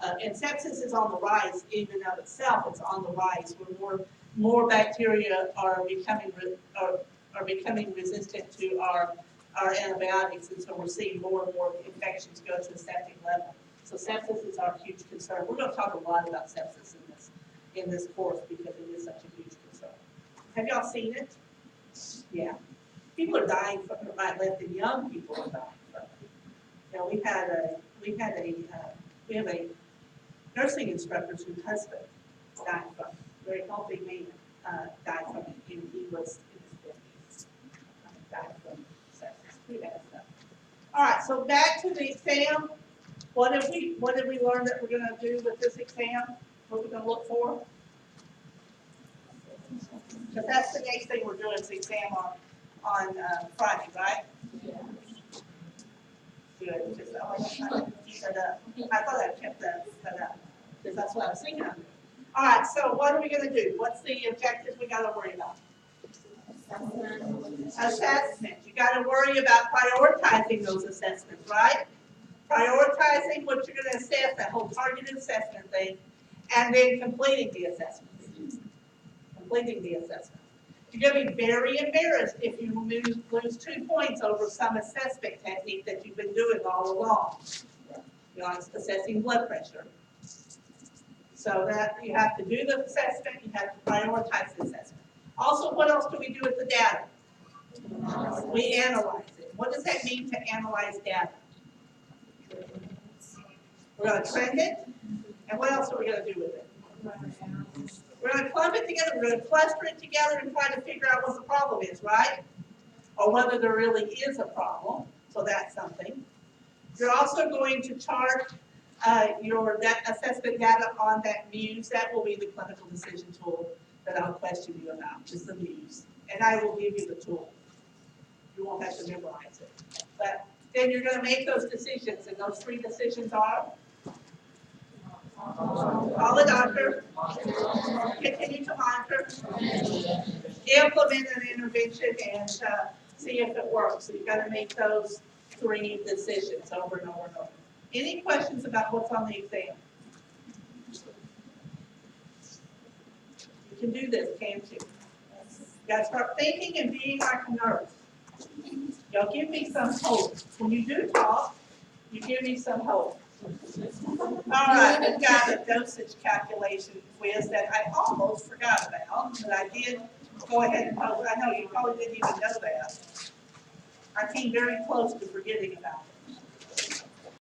And sepsis is on the rise, even of itself. It's on the rise. Where more bacteria are becoming resistant to our antibiotics, and so we're seeing more and more infections go to a septic level. So sepsis is our huge concern. We're going to talk a lot about sepsis in this course because it is such a huge concern. Have y'all seen it? Yeah. People are dying from it right left, and young people are dying from it. You know, we have a nursing instructor whose husband died from it. Very healthy man died from it, and he was in his 50s. Died from sepsis. Pretty bad stuff. All right, so back to the exam. What did we learn that we're going to do with this exam? What are we going to look for? Because that's the next thing we're doing is the exam on Friday, right? Good. Just, I keep that up. I thought I kept that up because that's what I was thinking of. All right, so what are we going to do? What's the objectives we got to worry about? Assessment. You got to worry about prioritizing those assessments, right? Prioritizing what you're going to assess, that whole targeted assessment thing, and then completing the assessment. Completing the assessment. You're going to be very embarrassed if you lose 2 points over some assessment technique that you've been doing all along. You know, assessing blood pressure. So that you have to do the assessment, you have to prioritize the assessment. Also, what else do we do with the data? We analyze it. What does that mean to analyze data? We're going to trend it, and what else are we going to do with it? We're going to clump it together, we're going to cluster it together and try to figure out what the problem is, right? Or whether there really is a problem, so that's something. You're also going to chart your assessment data on that Muse. That will be the clinical decision tool that I'll question you about, just the Muse. And I will give you the tool. You won't have to memorize it. But then you're going to make those decisions, and those 3 decisions are? Call the doctor, continue to monitor, implement an intervention, and see if it works. So you've got to make those 3 decisions over and over and over. Any questions about what's on the exam? You can do this, can't you? You got to start thinking and being like a nurse. Y'all give me some hope. When you do talk, you give me some hope. All right, we've got a dosage calculation quiz that I almost forgot about, but I did go ahead and post. I know you probably didn't even know that. I came very close to forgetting about it.